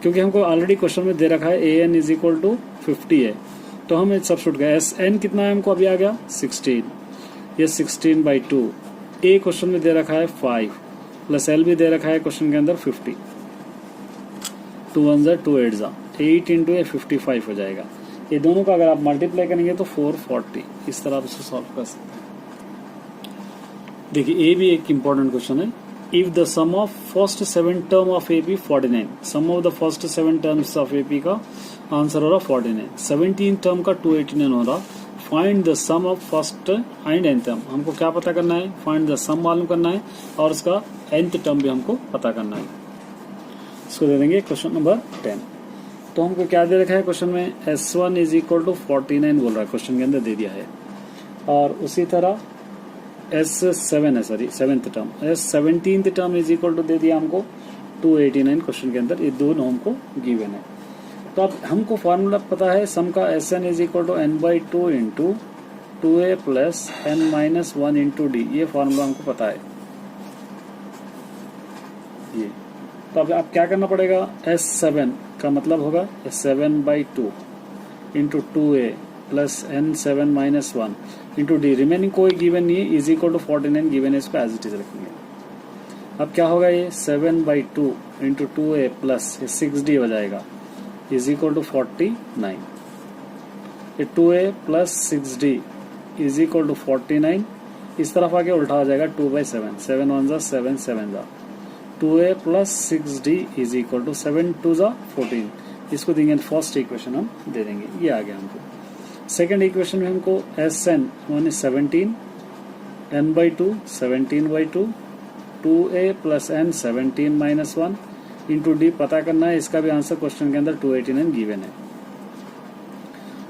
क्योंकि हमको ऑलरेडी क्वेश्चन में दे रखा है an इज इक्वल टू 50 है, तो हम सब्स्टिट्यूट करें। Sn कितना है हमको अभी आ गया 16, ये 16/2, a क्वेश्चन में दे रखा है 5 प्लस l भी दे रखा है क्वेश्चन के अंदर 50, 2 1 जा 2 8 जा 8 इंटू ए 55 हो जाएगा। ये दोनों का अगर आप मल्टीप्लाई करेंगे तो 440, इस तरह आप इसे सॉल्व कर सकते हैं। देखिए ए भी एक इंपॉर्टेंट क्वेश्चन है। If the sum of first 7 term of AP 49, sum of the first 7 terms of AP का आंसर हो रहा 49, 17 टर्म का 289 हो रहा। Find the sum of first and nth term, हमको क्या पता करना है, फाइंड द सम मालूम करना है और उसका nth टर्म भी हमको पता करना है। इसको दे देंगे क्वेश्चन नंबर 10। तो हमको क्या दे रखा है क्वेश्चन में, S1 इज इक्वल टू 49 बोल रहा है, क्वेश्चन के अंदर दे दिया है। और उसी तरह S7 है, sorry 7th term, S17th term is equal to दे दिया हमको 289 क्वेश्चन के अंदर, ये दोनों हमको गिवन है। तो अब हमको फॉर्मूला पता है सम का, Sn is equal to n/2 into 2a plus n minus 1 into d, ये फॉर्मूला हमको पता है ये। तो अब आप क्या करना पड़ेगा, S7 का मतलब होगा 7/2 into 2a plus n7 minus 1 into D, remaining कोई गिवन नहीं है, इज इक्वल टू 49 गिवन है, इसको एज इट इज रखेंगे। अब क्या होगा, ये 7/2 इंटू 2a प्लस 6d हो जाएगा, इज इक्वल टू 49, ये 2a plus 6d is equal to 49, इस तरफ आके उल्टा हो जाएगा 2/7, 7 1 जा 7 7 जा 2a plus 6d is equal to 7 2 जा 14, इसको देंगे फर्स्ट इक्वेशन हम दे देंगे, ये आ गया हमको। सेकंड इक्वेशन में हमको Sn one 17 n/2 17/2 2a plus n 17 minus 1 into D पता करना है, इसका भी आंसर क्वेश्चन के अंदर 289 गिवन है।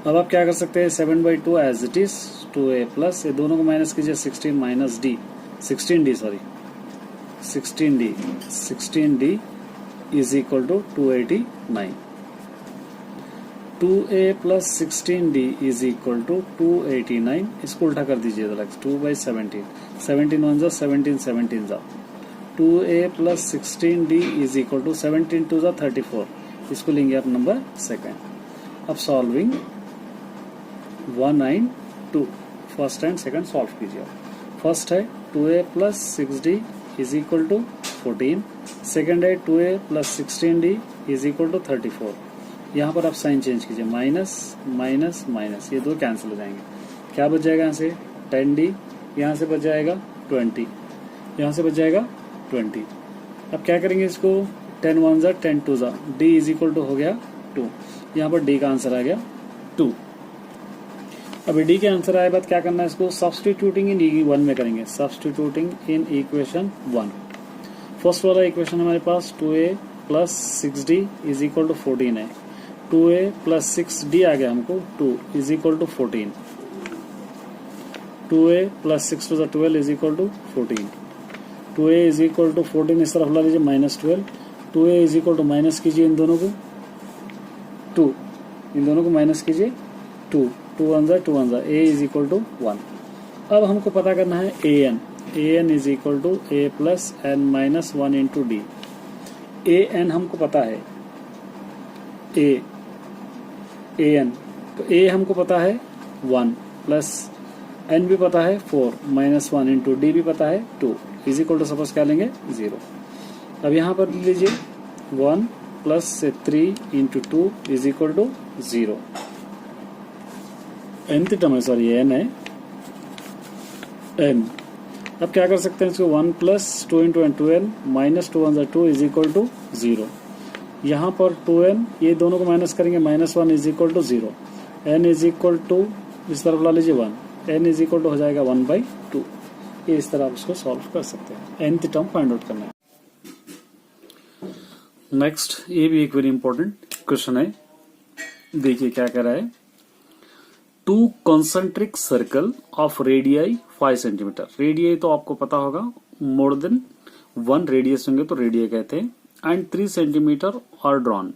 अब आप क्या कर सकते हैं, 7/2 as it is 2a plus, ये दोनों को माइनस कीजिए 16 minus d 16d sorry 16d is equal to 289, 2a plus 16d is equal to 289, इसको उल्टा कर दीजिए 2/17, 17 1 जा 17 17 जा 2a plus 16d is equal to 17 2 जा 34, इसको लेंगे आप नंबर सेकंड। अब solving 1 and 2, first and second solve कीजिए। फर्स्ट है 2a plus 6d is equal to 14, second है 2a plus 16d is equal to 34। यहाँ पर आप साइन चेंज कीजिए, माइनस माइनस माइनस, ये दो कैंसिल हो जाएंगे। क्या बच जाएगा यहाँ से 10d, यहाँ से बच जाएगा 20, यहाँ से बच जाएगा 20। अब क्या करेंगे इसको, 10 1 जा 10 2 जा, d इज इक्वल टू हो गया 2। यहाँ पर d का आंसर आ गया 2। अब d के आंसर आए बाद क्या करना है, इसको सब्स्टिट्यूटिंग इन E1 में करेंगे, सब्स्टिट्यूटिंग इन इक्वेशन 1। फर्स्ट वाला इक्वेशन हमारे पास 2a plus 6d is equal to 14 है, 2a प्लस 6d आ गया हमको 2 is equal to 14, 2a plus 6 two 12 is equal to 14, 2a is equal to 14 इस तरफ ला लीजिए minus 12, 2a is equal to minus कीजिए इन दोनों को 2, इन दोनों को माइनस कीजिए 2, 2 1 जा 2 1 जा, a इज इक्वल टू 1। अब हमको पता करना है an is equal to a plus n minus 1 into d. an हमको पता है an, तो a हमको पता है 1 प्लस n भी पता है 4 माइनस 1 इंटू डी भी पता है 2 इज इक्वल टू सपोज क्या लेंगे 0। अब यहाँ पर लीजिए 1 plus 3 into 2 is equal to 0। nth term है, सॉरी n है n। अब क्या कर सकते हैं इसको 1 plus 2 into n 2n minus 2 1 2 is equal to 0। यहाँ पर 2n ये दोनों को माइनस करेंगे, minus 1 is equal to 0, n is equal to इस तरफ ला लीजिए 1, n इज इक्वल टू हो जाएगा 1/2। ये इस तरह आप इसको सॉल्व कर सकते हैं। nth टर्म फाइंड आउट करना है। नेक्स्ट ये भी एक वेरी इंपॉर्टेंट क्वेश्चन है, देखिए क्या कह रहा है। 2 concentric circle of radii 5 centimetre. Radii तो आपको पता होगा, मोर देन 1 रेडियस होंगे तो रेडियाई कहते हैं, and 3 centimetre are drawn.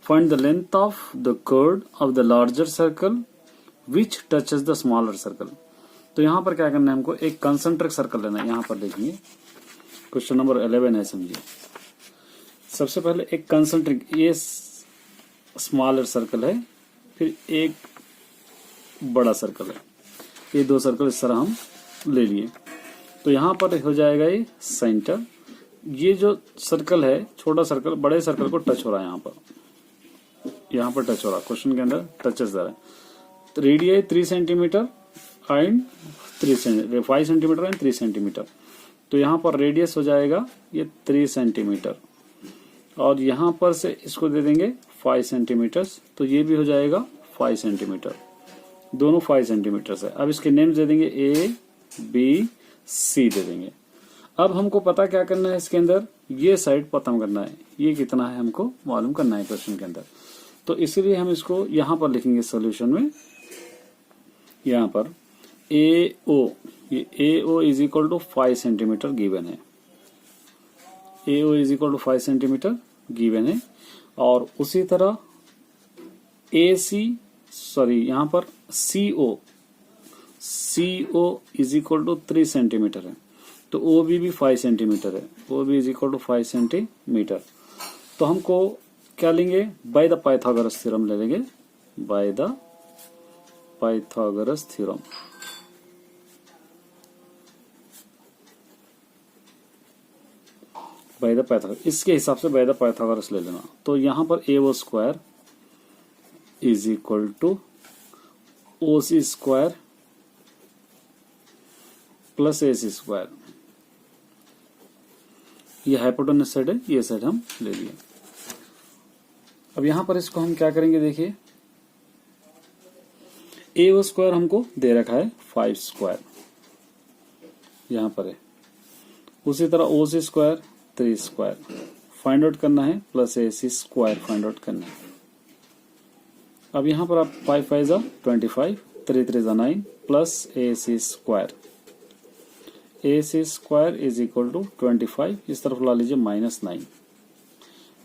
Find the length of the chord of the larger circle which touches the smaller circle. तो यहाँ पर क्या करना है हमको, एक कंसेंट्रिक सर्कल लेना है। यहाँ पर देखेंगे क्वेश्चन नंबर 11 है, समझिए। सबसे पहले एक कंसेंट्रिक, ये स्मॉलर सर्कल है, फिर एक बड़ा सर्कल है, ये 2 सर्कल इस तरह हम ले लिए। तो यहाँ पर हो जाएगा ये सेंटर, ये जो सर्कल है छोटा सर्कल बड़े सर्कल को टच हो रहा है, यहाँ पर टच हो रहा है, क्वेश्चन के अंदर टचेस दे रहा है। तो radii 3 centimetre and 5 centimetre and 3 centimetre. तो यहाँ पर रेडियस हो जाएगा ये 3 सेंटीमीटर, और यहाँ पर से इसको दे देंगे 5 सेंटीमीटर, तो ये भी हो जाएगा 5 सेंटीमीटर, दोनों 5 सेंटीमीटर है। अब इसके नेम्स दे देंगे A B C दे देंगे। अब हमको पता क्या करना है, इसके अंदर ये साइड पता करना है, ये कितना है हमको मालूम करना है क्वेश्चन के अंदर। तो इसीलिए हम इसको यहाँ पर लिखेंगे सॉल्यूशन में, यहाँ पर AO, ये AO is equal to 5 centimetre given है, AO is equal to 5 centimetre given है। और उसी तरह यहाँ पर CO is equal to 3 centimetre है, तो OB भी 5 सेंटीमीटर है, OB is equal to 5 centimetre. तो हमको क्या लेंगे, बाय द पाइथागोरस थ्योरम ले लेंगे, by the Pythagoras theorem. By the Pythagoras, इसके हिसाब से बाय द पाइथागोरस ले लेना। तो यहाँ पर AO square is equal to OC square plus AC square, ये हाइपोटेनस साइड है, ये साइड हम ले लिए। अब यहां पर इसको हम क्या करेंगे, देखिए AO स्क्वायर हमको दे रखा है 5 स्क्वायर, यहां पर है। उसी तरह OC square 3 square find out करना है, plus AC square find out करना है। अब यहाँ पर आप 5 5 जा 25, 3 3 जा 9 plus AC square, AC square is equal to 25, इस तरफ ला लीजिए -9,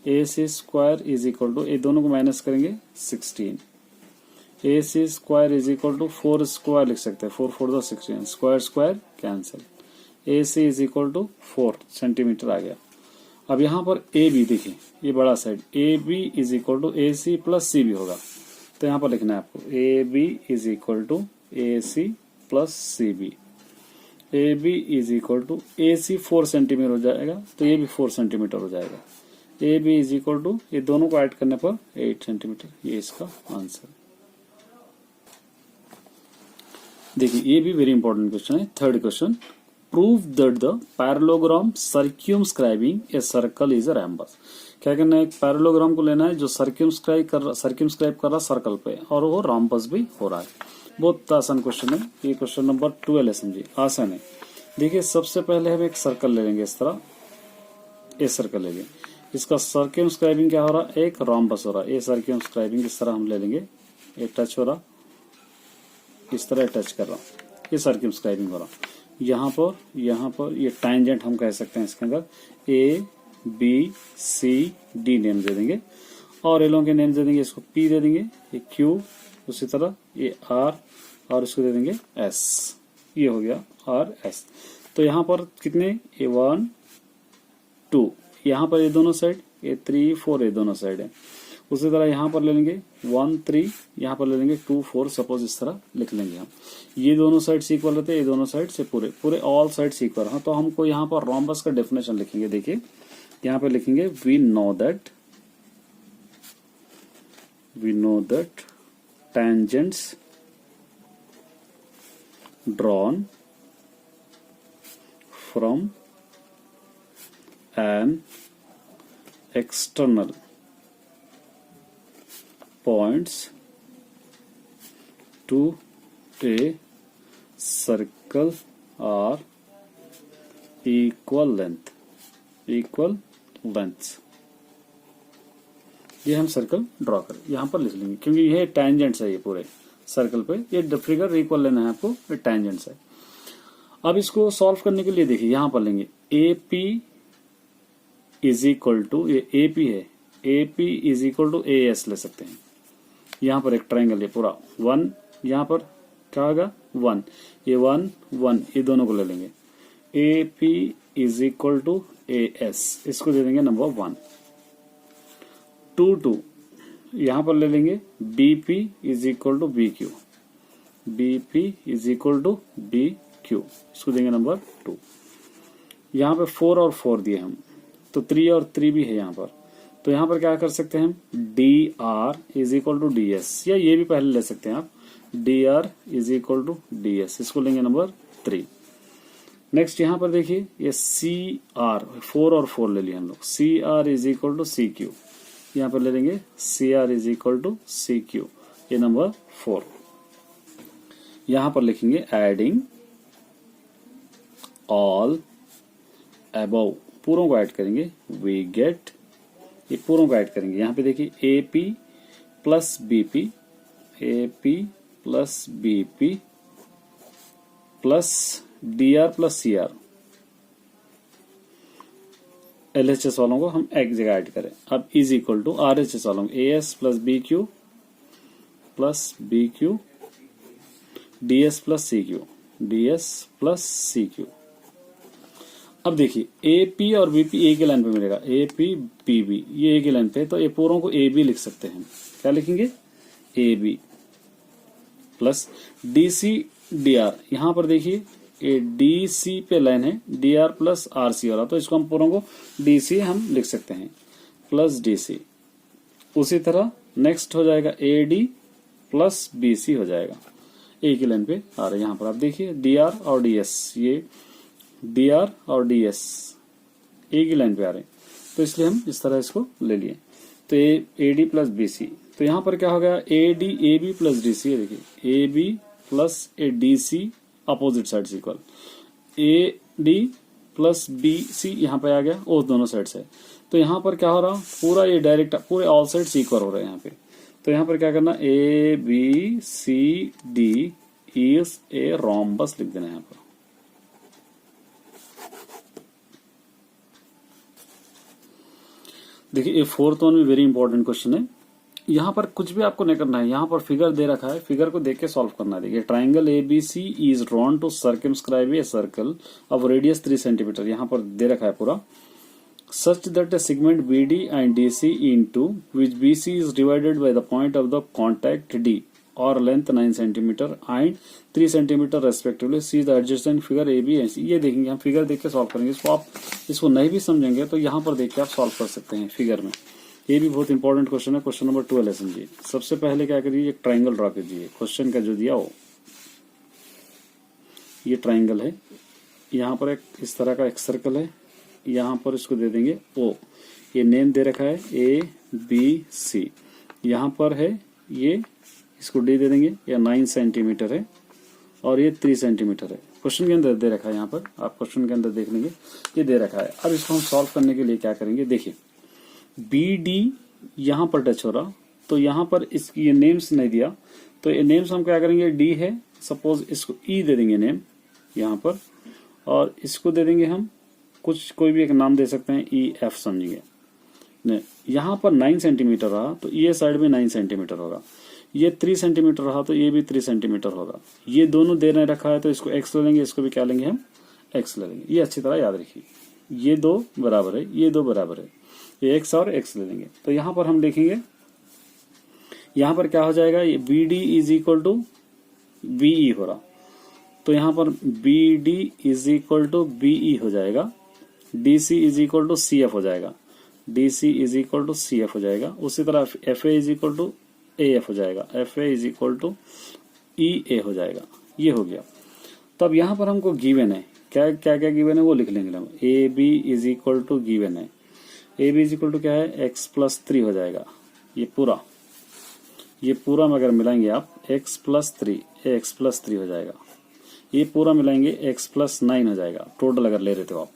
AC square is equal to, ये दोनों को माइनस करेंगे 16, AC square is equal to 4 square लिख सकते हैं, 4 4 जा 16, square square cancel, AC is equal to 4 centimetre आ गया। अब यहाँ पर AB देखिए, ये बड़ा side AB is equal to AC plus C भी होगा, तो यहाँ पर लिखना है आपको A B is equal to A C plus C B. A B is equal to A C 4 centimetre हो जाएगा, तो ये भी 4 सेंटीमीटर हो जाएगा। A B is equal to, ये दोनों को ऐड करने पर 8 सेंटीमीटर, ये इसका आंसर। देखिए ये भी वेरी इंपॉर्टेंट क्वेश्चन है। Third question, prove that the parallelogram circumscribing a circle is a rhombus. क्या करना है, एक पैरेललोग्राम को लेना है जो सर्क्यूमस्क्राइब कर रहा सर्कल पे, और वो रैम्बस भी हो रहा है। बहुत आसान क्वेश्चन है ये। क्वेश्चन नंबर 12 है, समझिए आसान है। देखिए सबसे पहले हम एक सर्कल ले लेंगे, इस तरह ये सर्कल ले लेंगे। इसका सर्क्यूमस्क्राइबिंग क्या हो रहा है, एक रैम्बस हो रहा है। ये सर्क्यूमस्क्राइबिंग इस तरह हम ले लेंगे, ये टच हो रहा, इस तरह टच कर रहा, ये सर्क्यूमस्क्राइबिंग हो रहा। यहाँ पर ये टैंजेंट हम कह सकते हैं। इसके अंदर A B C D name दे देंगे, और ये लोगों के नेम दे देंगे। इसको पी दे देंगे, ये क्यू, उसी तरह ये आर, और इसको दे देंगे एस। ये हो गया आर एस। तो यहाँ पर कितने, ए 1 2, यहाँ पर ये दोनों साइड, ये 3 4 ये दोनों साइड है। उसी तरह यहाँ पर ले लेंगे 1 3, यहाँ पर ले लेंगे 2 4, सपोज इस तरह लिख लेंगे हम। ये दोनों साइड इक्वल रहते हैं, ये दोनों साइड से पूरे ऑल साइड्स इक्वल। हाँ, तो हमको यहाँ पर रोम्बस का डेफिनेशन लिखेंगे। देखिए यहाँ पे लिखेंगे we know that tangents drawn from an external points to a circle are equal lengths। ये हम सर्कल ड्रॉ करें, यहाँ पर लिख लेंगे, क्योंकि ये टैंजेंट्स है। ये पूरे सर्कल पे ये फिगर इक्वल लेना है आपको, ये टैंजेंट्स है। अब इसको सॉल्व करने के लिए देखिए यहाँ पर लेंगे A P is equal to, ये ए पी है, A P is equal to A S ले सकते हैं। यहाँ पर एक ट्राइंगल है पूरा 1, यहाँ पर क्या होगा 1, ये 1 1, ये दोनों को ले लेंगे। A P is equal to A S, इसको दे देंगे नंबर 1। 2 2, यहाँ पर ले लेंगे BP is equal to B Q, BP is equal to B Q, इसको देंगे नंबर 2। यहाँ पे 4 और 4 दिए हम, तो 3 और 3 भी है यहाँ पर। तो यहाँ पर क्या कर सकते हैं हम, DR is equal to DS, या ये भी पहले ले सकते हैं आप, DR is equal to DS, इसको लेंगे नंबर 3। नेक्स्ट यहाँ पर देखिए ये CR, 4 और 4 ले लिया हम लोग, CR is equal to CQ, यहाँ पर ले लेंगे CR is equal to CQ, ये नंबर 4। यहाँ पर लिखेंगे एडिंग ऑल अबव, पूरों को ऐड करेंगे, वी गेट, ये पूरों को ऐड करेंगे। यहाँ पे देखिए AP plus BP, AP plus BP plus DR plus CR, LHS वालों को हम एक जगह ऐड करें। अब इज इक्वल टू RHS वालों को AS plus BQ plus BQ, DS plus CQ, DS plus CQ। अब देखिए AP और BP एक ही लाइन पे मिलेगा, AP BB ये एक ही लाइन पे, तो ये पूरों को AB लिख सकते हैं। क्या लिखेंगे, AB प्लस DC DR, यहाँ पर देखिए ये DC पे लाइन है, DR प्लस RC वाला, तो इसको हम पूरों को DC हम लिख सकते हैं, प्लस DC। उसी तरह नेक्स्ट हो जाएगा AD प्लस BC हो जाएगा, एक ही लाइन पे आ रहा है। यहाँ पर आप देखिए DR और DS, ये DR और DS एक ही लाइन पे आ रहे हैं, तो इसलिए हम इस तरह इसको ले लिए। तो ये AD प्लस BC, तो यहाँ पर क्या हो गया AD AB प्लस DC है। देखिए AB plus DC opposite side equal, AD plus BC यहाँ पे आ गया, और दोनों साइड से। तो यहाँ पर क्या हो रहा, पूरा ये डायरेक्ट पूरे ऑल साइड्स इक्वल हो रहे हैं यहाँ पे। तो यहाँ पर क्या करना, ABCD इज ए रोम्बस लिख देना है यहाँ पर। देखिए ये 4th वन भी वेरी इंपॉर्टेंट क्वेश्चन है। यहाँ पर कुछ भी आपको नहीं करना है, यहाँ पर फिगर दे रखा है, फिगर को देख के सॉल्व करना है। देखिए triangle ABC is drawn to circumscribe a circle of radius 3 centimetre, यहाँ पर दे रखा है पूरा। such that a segment BD and DC into which BC is divided by the point of the contact D or length 9 cm and 3 cm respectively. See the adjacent figure A, B, C. ये देखेंगे हम, figure देख के solve करेंगे इसको। आप इसको नहीं भी समझेंगे तो यहाँ पर देख के आप सॉल्व कर सकते हैं फिगर में। ये भी बहुत इंपॉर्टेंट क्वेश्चन है। क्वेश्चन नंबर 12 समझिए। सबसे पहले क्या करिए, एक ट्राइंगल ड्रा कीजिए। क्वेश्चन का जो दिया हो, ये ट्राइंगल है, यहाँ पर एक इस तरह का एक सर्कल है, यहाँ पर इसको दे देंगे O। ये नेम दे रखा है ABC। यहाँ पर है ये, इसको D दे देंगे। ये 9 सेंटीमीटर है और ये 3 सेंटीमीटर है। क्वेश्चन के अंदर दे रखा है, यहाँ पर आप क्वेश्चन के अंदर देख लेंगे ये दे रखा है। अब इसको हम सॉल्व करने के लिए क्या करेंगे, देखिए BD यहाँ पर टच हो रहा, तो यहाँ पर इसकी ये नेम्स नहीं दिया, तो ये नेम्स हम क्या करेंगे, D है सपोज, इसको E दे देंगे नेम यहाँ पर, और इसको दे देंगे हम कुछ कोई भी एक नाम दे सकते हैं, EF समझिए। यहाँ पर 9 सेंटीमीटर रहा तो ये साइड में 9 सेंटीमीटर होगा। ये 3 सेंटीमीटर रहा तो ये भी 3 सेंटीमीटर होगा। ये दोनों दे नहीं रखा है तो इसको x ले लेंगे, इसको भी क्या लेंगे हम, x ले लेंगे। ये अच्छी तरह याद रखिए, ये दो बराबर है, ये दो बराबर है, ये x और x ले लेंगे। तो यहाँ पर हम देखेंगे, यहाँ पर क्या हो जाएगा, ये BD is equal to BE हो रहा, तो यहाँ पर BD is equal to BE हो जाएगा। DC is equal to CF हो जाएगा, DC is equal to CF हो जाएगा। उसी तरह FA is equal to AF हो जाएगा, FA is equal to EA हो जाएगा। ये हो गया। तब यहाँ पर हमको गिवन है, क्या क्या क्या गिवन है वो लिख लेंगे हम। AB is equal to given है, AB इज इक्वल टू क्या है, x+3 हो जाएगा। ये पूरा में अगर मिलाएंगे आप x+3, x+3 हो जाएगा। ये पूरा मिलाएंगे x+9 हो जाएगा। टोटल अगर ले रहे थे आप,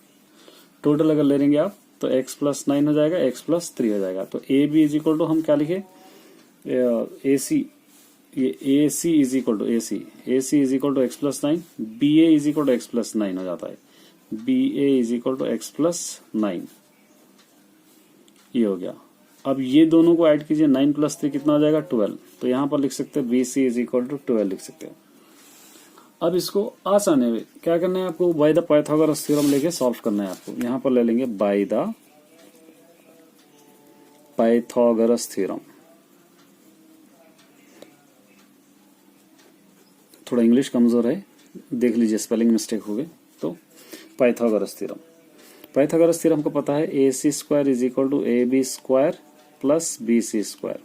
टोटल अगर ले लेंगे आप तो x+9 हो जाएगा, x+3 हो जाएगा। तो AB इज इक्वल टू हम क्या लिखे, AC, ये AC is equal to AC is equal to x+9, BA is equal to x+9 हो जाता है, BA is equal to x+9। ये हो गया। अब ये दोनों को ऐड कीजिए, 9+3 कितना हो जाएगा, 12। तो यहाँ पर लिख सकते हैं BC इज इक्वल टू 12 लिख सकते हैं। अब इसको आसान है, क्या करना है आपको, बाय द पाइथागोरस थ्योरम लेके सॉल्व करना है आपको। यहाँ पर ले लेंगे बाय द पाइथागोरस थ्योरम। थोड़ा इंग्लिश कमजोर है, देख लीजिए स्पेलिंग मिस्टेक हो गए। तो पाइथागोरस थ्योरम, पाइथागोरस थ्योरम को पता है AC² is equal to AB² plus BC²।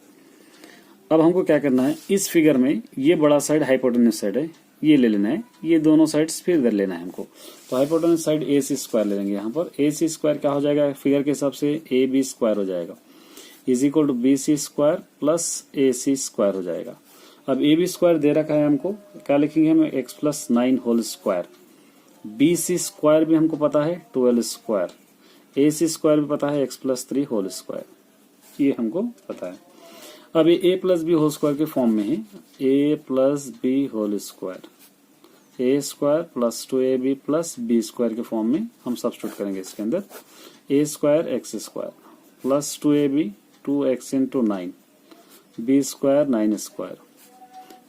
अब हमको क्या करना है, इस फिगर में ये बड़ा साइड हाइपोटेन्यूस साइड है, ये ले लेना है, ये दोनों साइड्स फिर इधर लेना है हमको। तो हाइपोटेन्यूस साइड AC² ले लेंगे। यहाँ पर AC² क्या हो जाएगा, फिगर के हिसाब से AB² हो जाएगा, is equal to BC² plus AC² हो जाएगा। अब AB² दे रखा है हमको, क्या लिखेंगे हम, x+9 होल स्क्वायर। BC² भी हमको पता है 12², AC² भी पता है x+3 होल स्क्वायर, ये हमको पता है। अब ये A+B होल स्क्वायर के फॉर्म में है, A+B whole square, A² plus 2AB plus B² के फॉर्म में हम सब्स्टिट्यूट करेंगे इसके अंदर। A² x² plus 2AB 2x into 9, B² 9²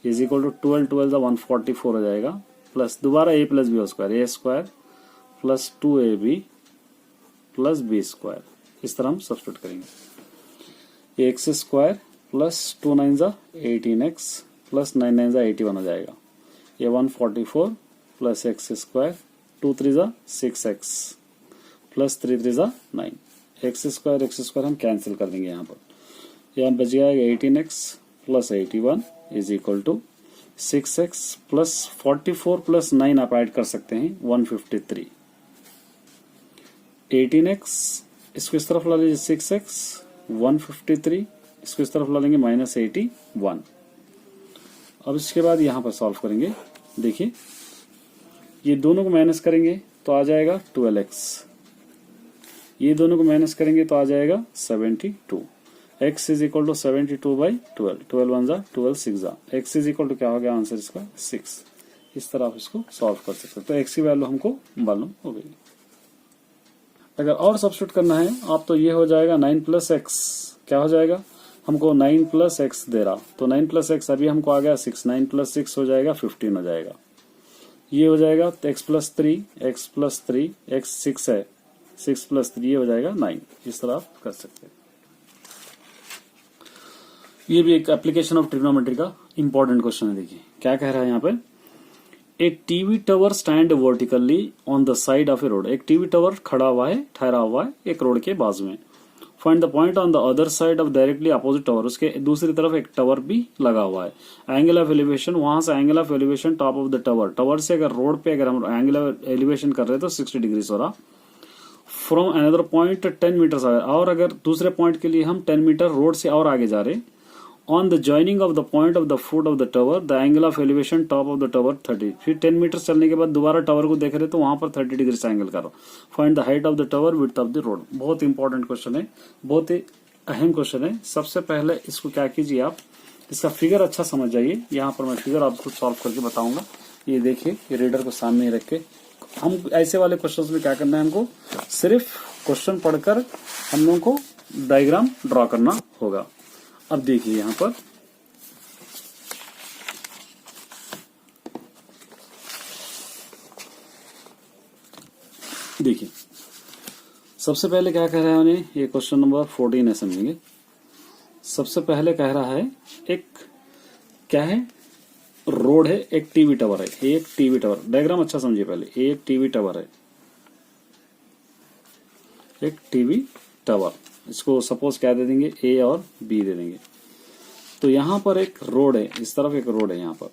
is equal to 12 144 हो जाएगा, प्लस दोबारा A+B whole square, A² plus 2AB plus B²। इस तरह हम सब्स्टिट्यूट करेंगे। x² प्लस 2 9 18x प्लस 9 9 81 हो जाएगा। ये 144 plus x² 2 3 6x plus 3 3 9, x² हम कैंसिल कर देंगे यहाँ पर। यहाँ बच गया 18x plus 81 is equal to 6x plus 44 plus 9 आप ऐड कर सकते हैं 153। 18x इसको इस तरफ ला लीजिए 6x 153, इसको इस तरफ ला लेंगे -81। अब इसके बाद यहाँ पर सॉल्व करेंगे। देखिए ये दोनों को माइनस करेंगे तो आ जाएगा 12x, ये दोनों को माइनस करेंगे तो आ जाएगा 72। x is equal to 72/12, 12 1 12 6 x is equal to क्या हो गया आंसर इसका 6। इस तरह आप इसको सॉल्व कर सकते हैं। तो x की वैल्यू हमको मालूम हो गई। अगर और सब्स्टिट्यूट करना है आप तो ये हो जाएगा 9 + x, क्या हो जाएगा, हमको 9 + x दे रहा, तो 9 + x अभी हमको आ गया 6, 9 + 6 हो जाएगा 15 हो जाएगा। ये हो जाएगा x+3 x 6 है 6 + 3 ये हो जाएगा 9। इस तरह आप कर सकते हैं। ये भी एक एप्लीकेशन ऑफ ट्रिग्नोमेट्री का इंपॉर्टेंट क्वेश्चन है। देखिए क्या कह रहा है यहाँ पे, a TV tower stand vertically on the side of a road. एक टीवी टावर खड़ा हुआ है, ठहरा हुआ है एक रोड के बाजू में। Find the point on the other side of directly opposite tower. उसके दूसरी तरफ एक टावर भी लगा हुआ है। एंगल ऑफ एलिवेशन, वहां से angle of elevation top of the tower, tower से अगर रोड पे अगर हम एंगल ऑफ एलिवेशन कर रहे हैं तो 60 डिग्री हो रहा। फ्रॉम अनदर पॉइंट 10 मीटर, और अगर दूसरे पॉइंट के लिए हम 10 मीटर रोड से और आगे जा रहे, on the joining of the point of the foot of the tower the angle of elevation top of the tower 30। फिर 10 मीटर चलने के बाद दोबारा टावर को देख रहे तो वहां पर 30 डिग्री से एंगल करो। Find the height of the tower, width of the road. बहुत इंपॉर्टेंट क्वेश्चन है, बहुत ही अहम क्वेश्चन है। सबसे पहले इसको क्या कीजिए, आप इसका फिगर अच्छा समझ जाइए। यहाँ पर मैं फिगर आपको सॉल्व करके बताऊंगा। ये देखिए, ये रीडर को सामने रख के हम ऐसे वाले क्वेश्चन में क्या करना है, हमको सिर्फ क्वेश्चन पढ़कर हम लोगों को डायग्राम ड्रॉ करना होगा। अब देखिए यहाँ पर देखिए, सबसे पहले क्या कह रहा है उन्हें, ये क्वेश्चन नंबर 14 है, समझेंगे। सबसे पहले कह रहा है एक क्या है, रोड है, एक टीवी टावर है, एक टीवी टावर। डायग्राम अच्छा समझिए पहले। एक टीवी टावर है, एक टीवी टावर। इसको सपोज क्या दे देंगे, ए और बी दे देंगे। तो यहां पर एक रोड है, इस तरफ एक रोड है यहां पर।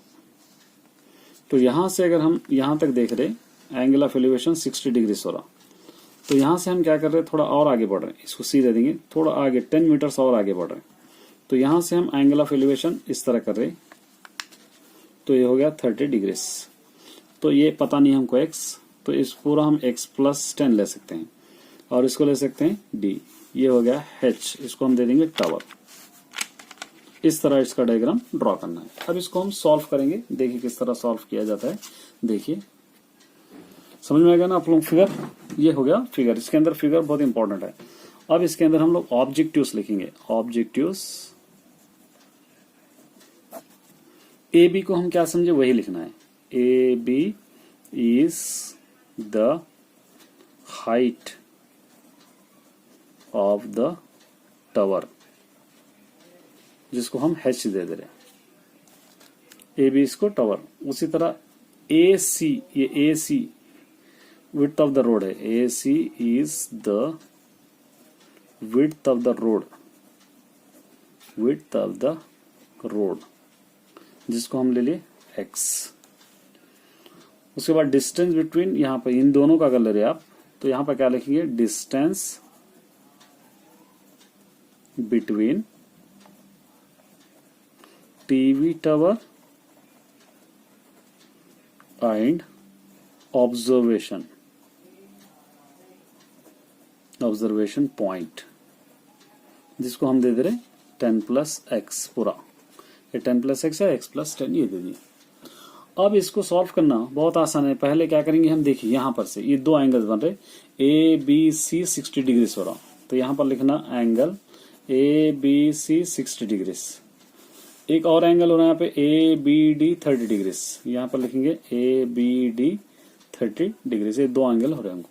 तो यहां से अगर हम यहां तक देख रहे, एंगल ऑफ एलिवेशन 60 डिग्री हो रहा। तो यहां से हम क्या कर रहे हैं, थोड़ा और आगे बढ़ रहे हैं। इसको सी दे देंगे, थोड़ा आगे 10 मीटर और आगे बढ़ रहे हैं। तो यहां से हम एंगल ऑफ एलिवेशन इस तरह कर रहे, तो ये हो गया 30 डिग्री। तो ये पता नहीं हमको एक्स, तो इस पूरा हम x + 10 ले सकते हैं, और इसको ले सकते हैं d। ये हो गया h, इसको हम दे देंगे टावर। इस तरह इसका डायग्राम ड्रॉ करना है। अब इसको हम सॉल्व करेंगे, देखिए किस तरह सॉल्व किया जाता है। देखिए समझ में आएगा ना आप लोग। फिगर, ये हो गया फिगर। इसके अंदर फिगर बहुत इंपॉर्टेंट है। अब इसके अंदर हम लोग ऑब्जेक्टिव्स लिखेंगे। ऑब्जेक्टिव्स, ए बी को हम क्या समझे, वही लिखना है। A B is the height of the tower, जिसको हम h दे दे रहे। ए बी इसको टावर। उसी तरह ए सी, ये A C width of the road है। A C is the width of the road, width of the road, जिसको हम ले लिए x। उसके बाद डिस्टेंस बिटवीन, यहां पर इन दोनों का अगर ले रहे आप, तो यहां पर क्या लिखेंगे, distance between TV tower and observation point, जिसको हम दे दे रहे 10 + x पूरा। ये 10 + x है, x + 10 ये दे दिए। अब इसको सॉल्व करना बहुत आसान है। पहले क्या करेंगे हम, देखिए यहां पर से ये दो एंगल्स बन रहे, ए बी सी 60 डिग्री हो रहा। तो यहां पर लिखना angle A B C 60 degree. एक और एंगल हो रहा है यहाँ पे ए बी डी 30 डिग्री। यहाँ पर लिखेंगे ए बी डी 30 डिग्री। ये दो एंगल हो रहे हैं हमको।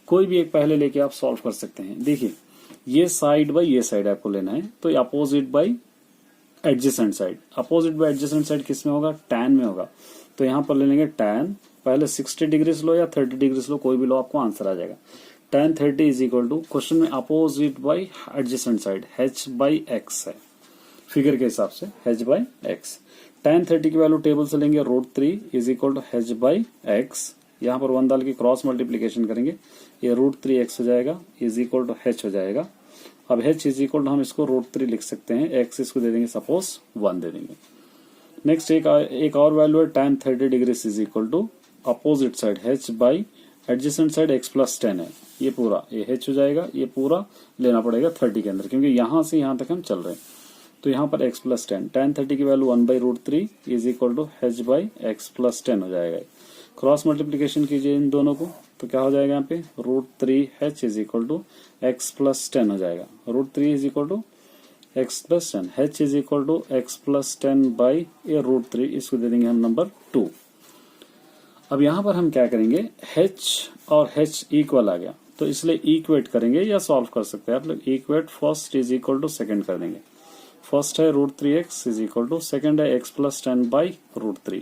कोई भी एक पहले लेके आप सॉल्व कर सकते हैं। देखिए ये साइड बाई ये साइड आपको लेना है, तो opposite by adjacent side. Opposite by adjacent side किस में होगा, tan में होगा। तो यहाँ पर ले लेंगे tan, पहले 60 डिग्री लो या 30 डिग्री लो, कोई भी लो, आपको आंसर आ जाएगा। tan 30 is equal to, question में opposite by adjacent side h/x है, फिगर के हिसाब से h/x। tan 30 की वैल्यू टेबल से लेंगे, √3 इज इक्वल टू h/x। यहाँ पर 1 डाल के क्रॉस मल्टीप्लीकेशन करेंगे, ये √3x हो जाएगा, इज इक्वल टू h हो जाएगा। अब h इज इक्वल टू हम इसको √3 लिख सकते हैं, x इसको दे देंगे सपोज 1 दे देंगे। नेक्स्ट एक और वैल्यू है tan 30 degree is equal to opposite side h/ adjacent side x + 10 है, ये पूरा ये h हो जाएगा। ये पूरा लेना पड़ेगा 30 के अंदर, क्योंकि यहां से यहां तक हम चल रहे हैं। तो यहाँ पर x + 10, tan 30 की value 1/√3 is equal to h/x + 10 हो जाएगा। क्रॉस मल्टीप्लीकेशन कीजिए इन दोनों को, तो क्या हो जाएगा यहाँ पे √3h is equal to x + 10 हो जाएगा। √3 is equal to x + 10, h is equal to x + 10/√3, इसको दे देंगे हम नंबर 2। अब यहाँ पर हम क्या करेंगे, h और h इक्वल आ गया, तो इसलिए इक्वेट करेंगे या सॉल्व कर सकते हैं आप लोग। Equate first is equal to second कर देंगे। फर्स्ट है √3x is equal to, second है x प्लस 10 बाई √3।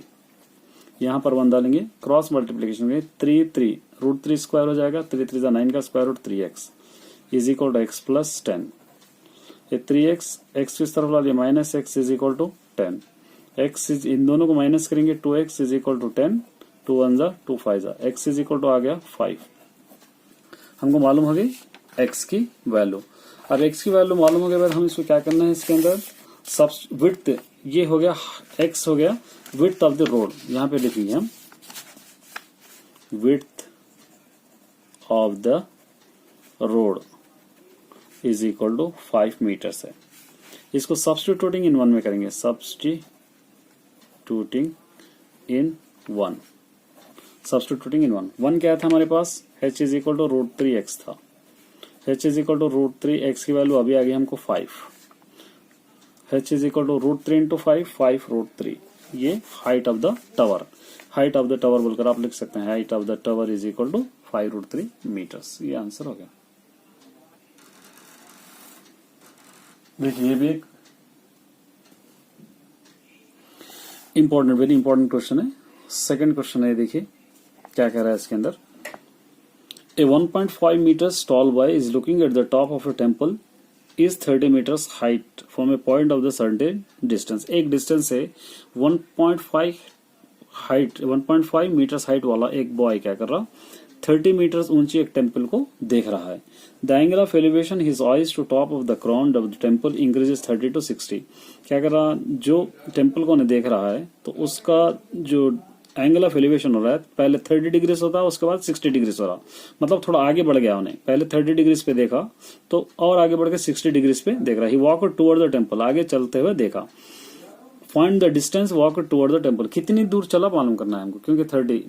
यहाँ पर 1 डालेंगे, क्रॉस मल्टीप्लीकेशन में 3 √3 स्क्वायर हो जाएगा, 3 3 9 का square root 3x is equal to x plus 10। ये 3x x इस तरफ ला लिया, minus x is equal to 10। x is, इन दोनों को माइनस करेंगे, 2x इज इक्वल टू 10, 2 1 जा 2 5 जा, x इज इक्वल टू आ गया 5। हमको मालूम हो गई x की वैल्यू। अब x की वैल्यू मालूम हो गया बाद हम इसको क्या करना है, इसके अंदर सब विड्थ, ये हो गया x हो गया विड्थ ऑफ द रोड। यहाँ पे लिखेंगे हम width of the road is equal to 5 metres है। इसको सब्स्टिट्यूटिंग इन 1 में करेंगे, सब्स्टिट्यूटिंग इन 1, सब्स्टिट्यूटिंग इन 1 क्या था हमारे पास, h is equal to √3x था, h is equal to √3x की वैल्यू अभी आ गई हमको 5, h is equal to √3 into 5 √3। ये height of the tower, height of the tower बोलकर आप लिख सकते हैं, height of the tower is equal to 5√3 metres. ये आंसर हो गया। देखिए ये भी एक इंपॉर्टेंट, वेरी इंपॉर्टेंट क्वेश्चन है। सेकंड क्वेश्चन है, देखिए क्या कह रहा है इसके अंदर। A 1.5 meters tall boy is looking at the top of a temple is 30 meters height from a point of the certain distance। एक डिस्टेंस से 1.5 मीटर्स हाइट वाला एक बॉय क्या कर रहा, 30 मीटर्स ऊंची एक टेम्पल को देख रहा है। The angle of elevation his eyes to top of the crown of the temple increases 30 to 60। क्या कर रहा, जो टेम्पल को देख रहा है तो उसका जो एंगल ऑफ एलिवेशन हो रहा है, पहले 30 डिग्रीज होता है, उसके बाद 60 डिग्रीज हो रहा, मतलब थोड़ा आगे बढ़ गया उन्हें, पहले 30 डिग्रीज पे देखा तो और आगे बढ़ के 60 डिग्रीज पे देख रहा। ही वॉक टुवर्ड द टेम्पल, आगे चलते हुए देखा। Find the distance walk toward the temple, कितनी दूर चला मालूम करना है हमको, क्योंकि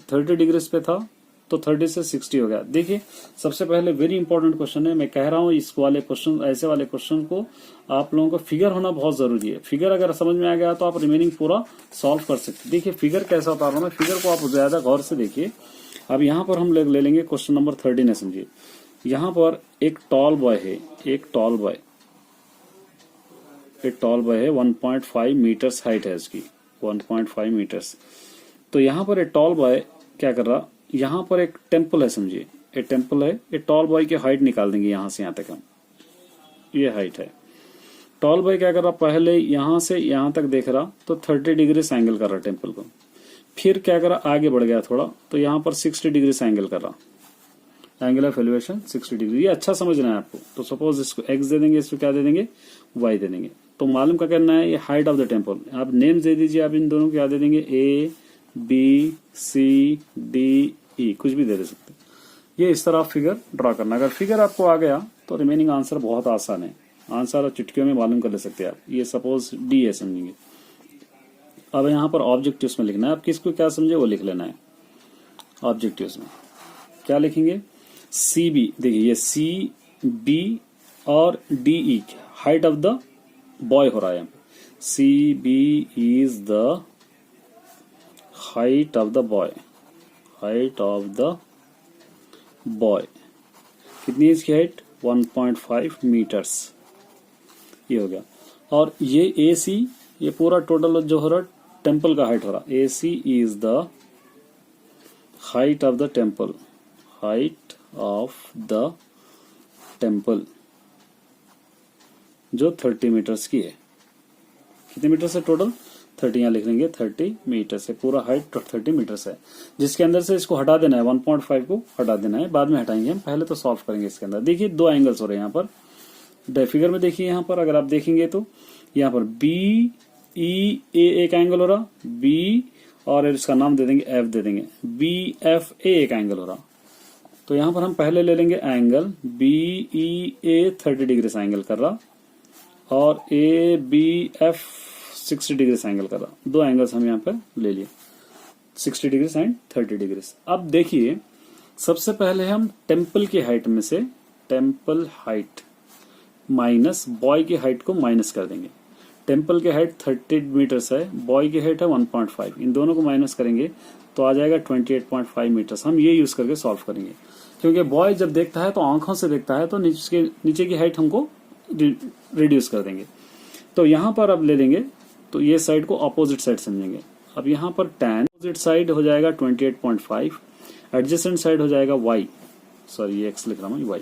30 डिग्रीज पे था तो 30 से 60 हो गया। देखिए सबसे पहले वेरी इंपॉर्टेंट क्वेश्चन है, मैं कह रहा हूं इस वाले क्वेश्चन, ऐसे वाले क्वेश्चन को आप लोगों को फिगर होना बहुत जरूरी है। फिगर अगर समझ में आ गया तो आप रिमेनिंग पूरा सॉल्व कर सकते। देखिए फिगर कैसा उतार रहा हूं मैं, फिगर को आप ज्यादा गौर से देखिए। अब यहाँ पर हम ले लेंगे क्वेश्चन नंबर 13 है, समझिए। यहाँ पर एक टॉल बॉय है, एक टॉल बॉय है, 1.5 मीटर्स हाइट है इसकी, 1.5 मीटर्स। तो यहाँ पर एक टॉल बॉय क्या कर रहा, यहाँ पर एक टेम्पल है, समझिए एक टेम्पल है। एक टॉल बॉय की हाइट निकाल देंगे यहाँ से यहाँ तक हम, ये हाइट है। टॉल बॉय क्या कर रहा, पहले यहाँ से यहाँ तक देख रहा तो 30 डिग्री एंगल कर रहा टेम्पल को, फिर क्या कर रहा, आगे बढ़ गया थोड़ा तो यहाँ पर 60 डिग्री एंगल कर रहा, एंगल ऑफ एलिवेशन 60 डिग्री। ये अच्छा समझना है आपको। तो सपोज इसको x दे देंगे, इसको क्या दे देंगे, y दे देंगे। तो मालूम क्या करना है, ये हाइट ऑफ द टेम्पल, आप नेम दे दीजिए, आप इन दोनों को क्या दे देंगे, A B C D E, कुछ भी दे सकते हैं। ये इस तरह आप फिगर ड्रा करना। अगर फिगर आपको आ गया तो रिमेनिंग आंसर बहुत आसान है, आंसर चुटकियों में मालूम कर ले सकते हैं आप। ये सपोज D है, समझेंगे। अब यहाँ पर ऑब्जेक्टिव्स में लिखना है, आप किसको क्या समझे वो लिख लेना है। ऑब्जेक्टिव्स में क्या लिखेंगे, CB, देखिए ये CB और DE height of the boy हो रहा है। CB is the height of the boy, height of the boy कितनी है इसकी हाइट, 1.5 मीटर्स, ये हो गया। और ये AC, ये पूरा टोटल जो हो रहा टेम्पल का हाइट हो रहा, AC is the height of the temple, height of the temple जो 30 मीटर्स की है। कितने मीटर से टोटल, 30, यहाँ लिख लेंगे 30 मीटर से, पूरा हाइट 30 मीटर है, जिसके अंदर से इसको हटा देना है, 1.5 को हटा देना है, बाद में हटाएंगे हम, पहले तो सॉल्व करेंगे इसके अंदर। देखिए 2 एंगल्स हो रहे हैं यहाँ पर, फिगर में देखिए यहाँ पर अगर आप देखेंगे तो यहाँ पर BEA एक एंगल हो रहा, B और इसका नाम दे देंगे F दे देंगे, BFA एक एंगल हो रहा। तो यहाँ पर हम पहले ले लेंगे एंगल BEA 30 डिग्री से एंगल कर रहा और ABF 60 डिग्री से एंगल कर रहा। 2 एंगल्स हम यहाँ पर ले लिए, 60 डिग्री एंड 30 डिग्री। अब देखिए सबसे पहले हम टेम्पल की हाइट में से टेम्पल हाइट माइनस बॉय की हाइट को माइनस कर देंगे। टेम्पल की हाइट 30 मीटर्स है, बॉय की हाइट है 1.5, इन दोनों को माइनस करेंगे तो आ जाएगा 28.5 मीटर्स। हम ये यूज करके सॉल्व करेंगे। क्योंकि बॉय जब देखता है तो आंखों से देखता है, तो नीचे की हाइट हमको रिड्यूस कर देंगे। तो यहां पर अब ले लेंगे, तो ये साइड को अपोजिट साइड समझेंगे। अब यहां पर tan अपोजिट साइड हो जाएगा 28.5, एडजेसेंट साइड हो जाएगा y, सॉरी ये x लिख रहा हूं, y,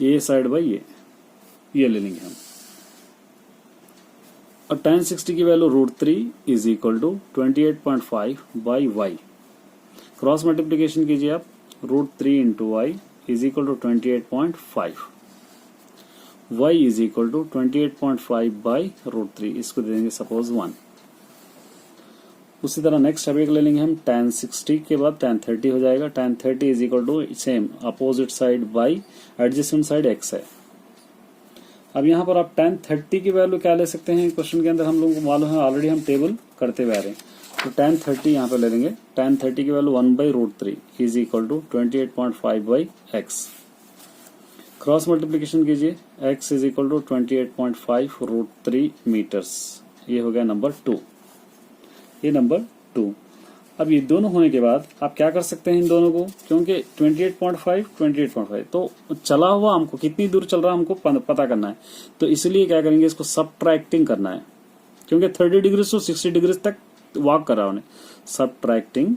ये साइड बाई ये ले लेंगे हम। और tan 60 की value √3 is equal to 28.5 by y। Cross multiplication कीजिए आप, √3 into y is equal to 28.5, y is equal to 28.5 by √3, इसको दे देंगे सपोज 1। उसी तरह नेक्स्ट अब एक ले लेंगे हम, tan 60 के बाद tan 30 हो जाएगा। tan 30 is equal to same opposite side by adjacent side x है। अब यहाँ पर आप tan 30 की वैल्यू क्या ले सकते हैं, क्वेश्चन के अंदर हम लोगों को मालूम है, ऑलरेडी हम टेबल करते हुए आ रहे हैं। तो tan 30 यहाँ पे ले लेंगे, tan 30 की value 1 by √3 is equal to 28.5 by x। Cross multiplication कीजिए, x is equal to 28.5 √3 metres, ये हो गया नंबर 2, ये नंबर 2। अब ये दोनों होने के बाद आप क्या कर सकते हैं इन दोनों को, क्योंकि 28.5 तो चला हुआ हमको कितनी दूर चल रहा है हमको पता करना है, तो इसलिए क्या करेंगे, इसको सबट्रैक्टिंग करना है, क्योंकि 30 डिग्री से 60 डिग्री तक वॉक कर रहा है उन्हें। सबट्रैक्टिंग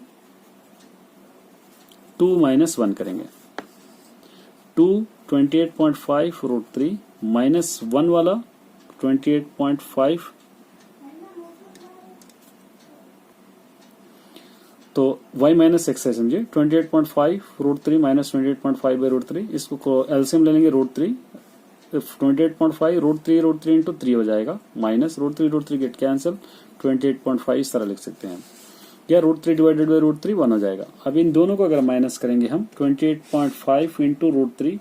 2 - 1 करेंगे, 2 28.5 √3 माइनस 1 वाला 28.5, तो y माइनस एक्स है समझिए, 28.5 √3 माइनस 28.5 बाई √3, इसको एलसीएम ले लेंगे √3, 28.5 √3 इंटू 3 हो जाएगा, माइनस √3 गेट कैंसिल, 28.5 इस तरह लिख सकते हैं, या √3 डिवाइडेड बाई √3 1 हो जाएगा। अब इन दोनों को अगर माइनस करेंगे हम, 28.5 इंटू √3,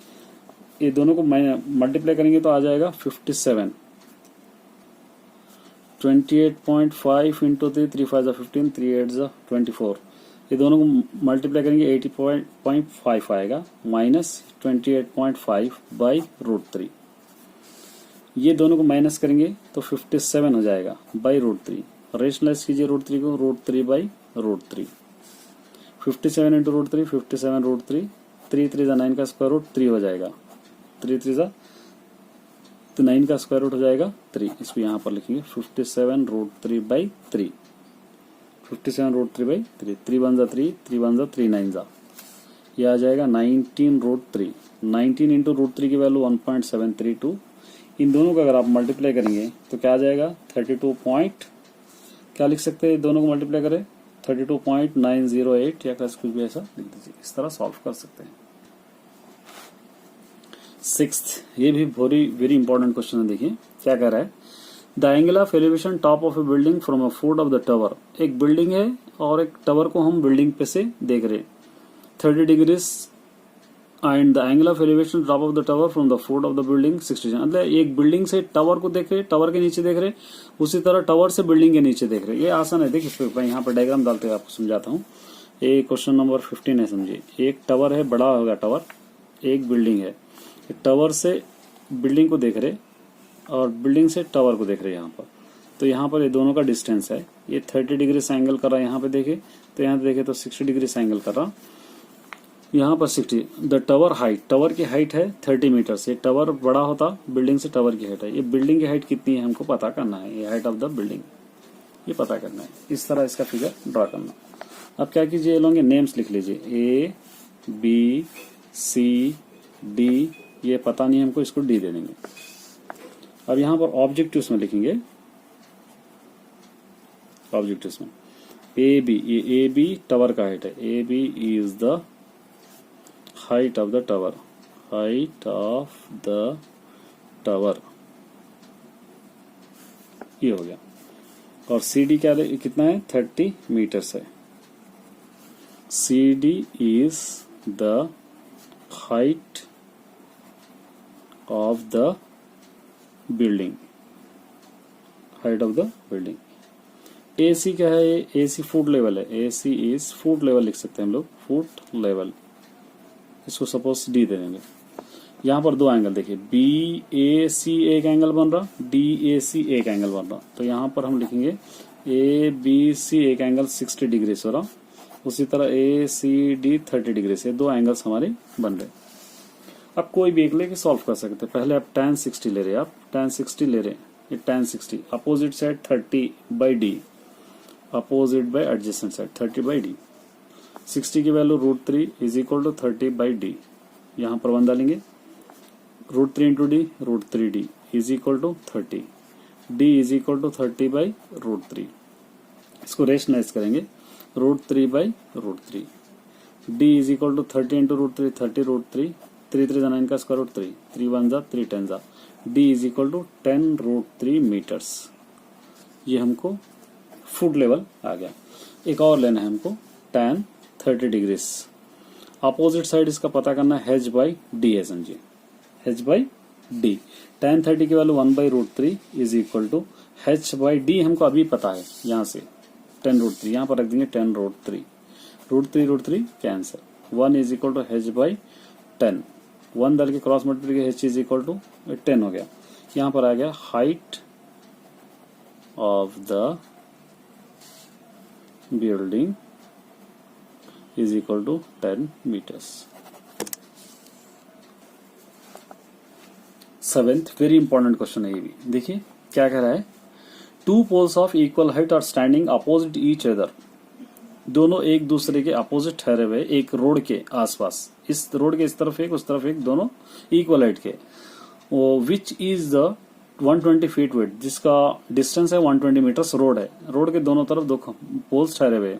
ये दोनों को मल्टीप्लाई करेंगे तो आ जाएगा 57, 28.5 इंटू 3, 3 5 15, 3 8 24, ये दोनों को मल्टीप्लाई करेंगे 80.5 आएगा, माइनस 28.5 बाई √3, ये दोनों को माइनस करेंगे तो 57 हो जाएगा बाई √3। रेशनलाइज कीजिए √3 को, √3 बाई √3, 57 इंटू √3, 57 √3, 3 3 9 का स्क्वायर रूट 3 हो जाएगा, 3 3 तो 9 का स्क्वायर रूट हो जाएगा 3, इसको यहाँ पर लिखेंगे 57 √3 बाई 3, 57 √3 बाई 3, 3 1 जा 3, 3 1 जा 3 9 जा, ये आ जाएगा 19 √3, 19 इंटू √3 की वैल्यू 1.732, इन दोनों को अगर आप मल्टीप्लाई करेंगे तो क्या आ जाएगा 32 पॉइंट, क्या लिख सकते हैं, दोनों को मल्टीप्लाई करें 32.908 या कुछ भी ऐसा लिख दीजिए, इस तरह सॉल्व कर सकते हैं। 6th, ये भी वेरी इंपॉर्टेंट क्वेश्चन है, देखिए क्या कह रहा है, the angle of elevation top of A building from a foot of the tower, एक बिल्डिंग है और एक टावर को हम बिल्डिंग पे से देख रहे हैं, 30 degrees, and the angle of elevation top of the tower from the foot of the building 60, मतलब एक बिल्डिंग से टावर को देख रहे, टावर के नीचे देख रहे, उसी तरह टावर से बिल्डिंग के नीचे देख रहे। ये आसान है, देखिए मैं यहाँ पर डायग्राम डालते हुए आपको समझाता हूँ। ये क्वेश्चन नंबर 15 है, समझिए एक टावर है, बड़ा होगा टावर, एक बिल्डिंग है, टावर से बिल्डिंग को देख रहे और बिल्डिंग से टावर को देख रहे यहाँ पर, तो यहाँ पर ये दोनों का डिस्टेंस है, ये 30 डिग्री से एंगल कर रहा है, यहाँ पे देखे तो यहाँ देखे तो 60 डिग्री से एंगल कर रहा, यहाँ पर 60। द टावर हाइट, टावर की हाइट है 30 मीटर से, टावर बड़ा होता बिल्डिंग से, टावर की हाइट है, ये बिल्डिंग की हाइट कितनी है हमको पता करना है, ये हाइट ऑफ द बिल्डिंग ये पता करना है, इस तरह इसका फिगर ड्रा करना। अब क्या कीजिए, लोगे नेम्स लिख लीजिए, A B C D, ये पता नहीं हमको, इसको D दे देंगे। अब यहाँ पर ऑब्जेक्टिव्स में लिखेंगे, ऑब्जेक्टिव्स में AB, ये AB टावर का हाइट है, AB is the height of the tower, height of the tower, ये हो गया। और CD क्या कितना है, 30 मीटर्स है, CD is the height of the building, height of the building. AC क्या है, AC फुट लेवल है, AC इज फुट लेवल लिख सकते हैं हम लोग, फुट लेवल, इसको सपोज D दे देंगे। यहाँ पर दो एंगल देखिए, BAC एक एंगल बन रहा, DAC एक एंगल बन रहा, तो यहाँ पर हम लिखेंगे ABC एक एंगल 60 डिग्री से हो रहा, उसी तरह ए सी डी 30 डिग्री से 2 एंगल्स हमारे बन रहे। अब कोई भी एक लेके सॉल्व कर सकते हैं। पहले आप tan 60 ले रहे हैं, आप tan 60 ले रहे हैं, ये tan 60 opposite side 30/d, opposite bye adjacent side 30/d। 60 की value √3 is equal to 30/d। यहाँ पर 1 डालेंगे, √3 into d √3d is equal to 30, d is equal to 30/√3। इसको रेशनलाइज करेंगे, √3/√3, d is equal to 30 into √3 30√3, 3 3 9 का स्क्वायर रूट 3, 3 1 जा 3 10 जा, d is equal to 10√3 metres. ये हमको फुट लेवल आ गया। एक और लेना है हमको tan 30 डिग्रीज। अपोजिट साइड इसका पता करना है, h/d है, समझिए h/d। tan 30 की value 1/√3 is equal to h/d हमको अभी पता है, यहाँ से 10√3 यहाँ पर रख देंगे 10√3, √3 cancel, 1 is equal to h/10, 1 डाल के cross multiply h is equal to 10 हो गया। यहाँ पर आ गया height of the building is equal to 10 metres. 7th very important question है ये भी। देखिए क्या कह रहा है, 2 poles of equal height are standing opposite each other. दोनों एक दूसरे के अपोजिट ठहरे हुए एक रोड के आसपास, इस रोड के इस तरफ एक उस तरफ एक, दोनों इक्वल हाइट के। Which is the 120 feet width, जिसका डिस्टेंस है 120 मीटर्स रोड है। रोड के दोनों तरफ 2 पोल्स ठहरे हुए।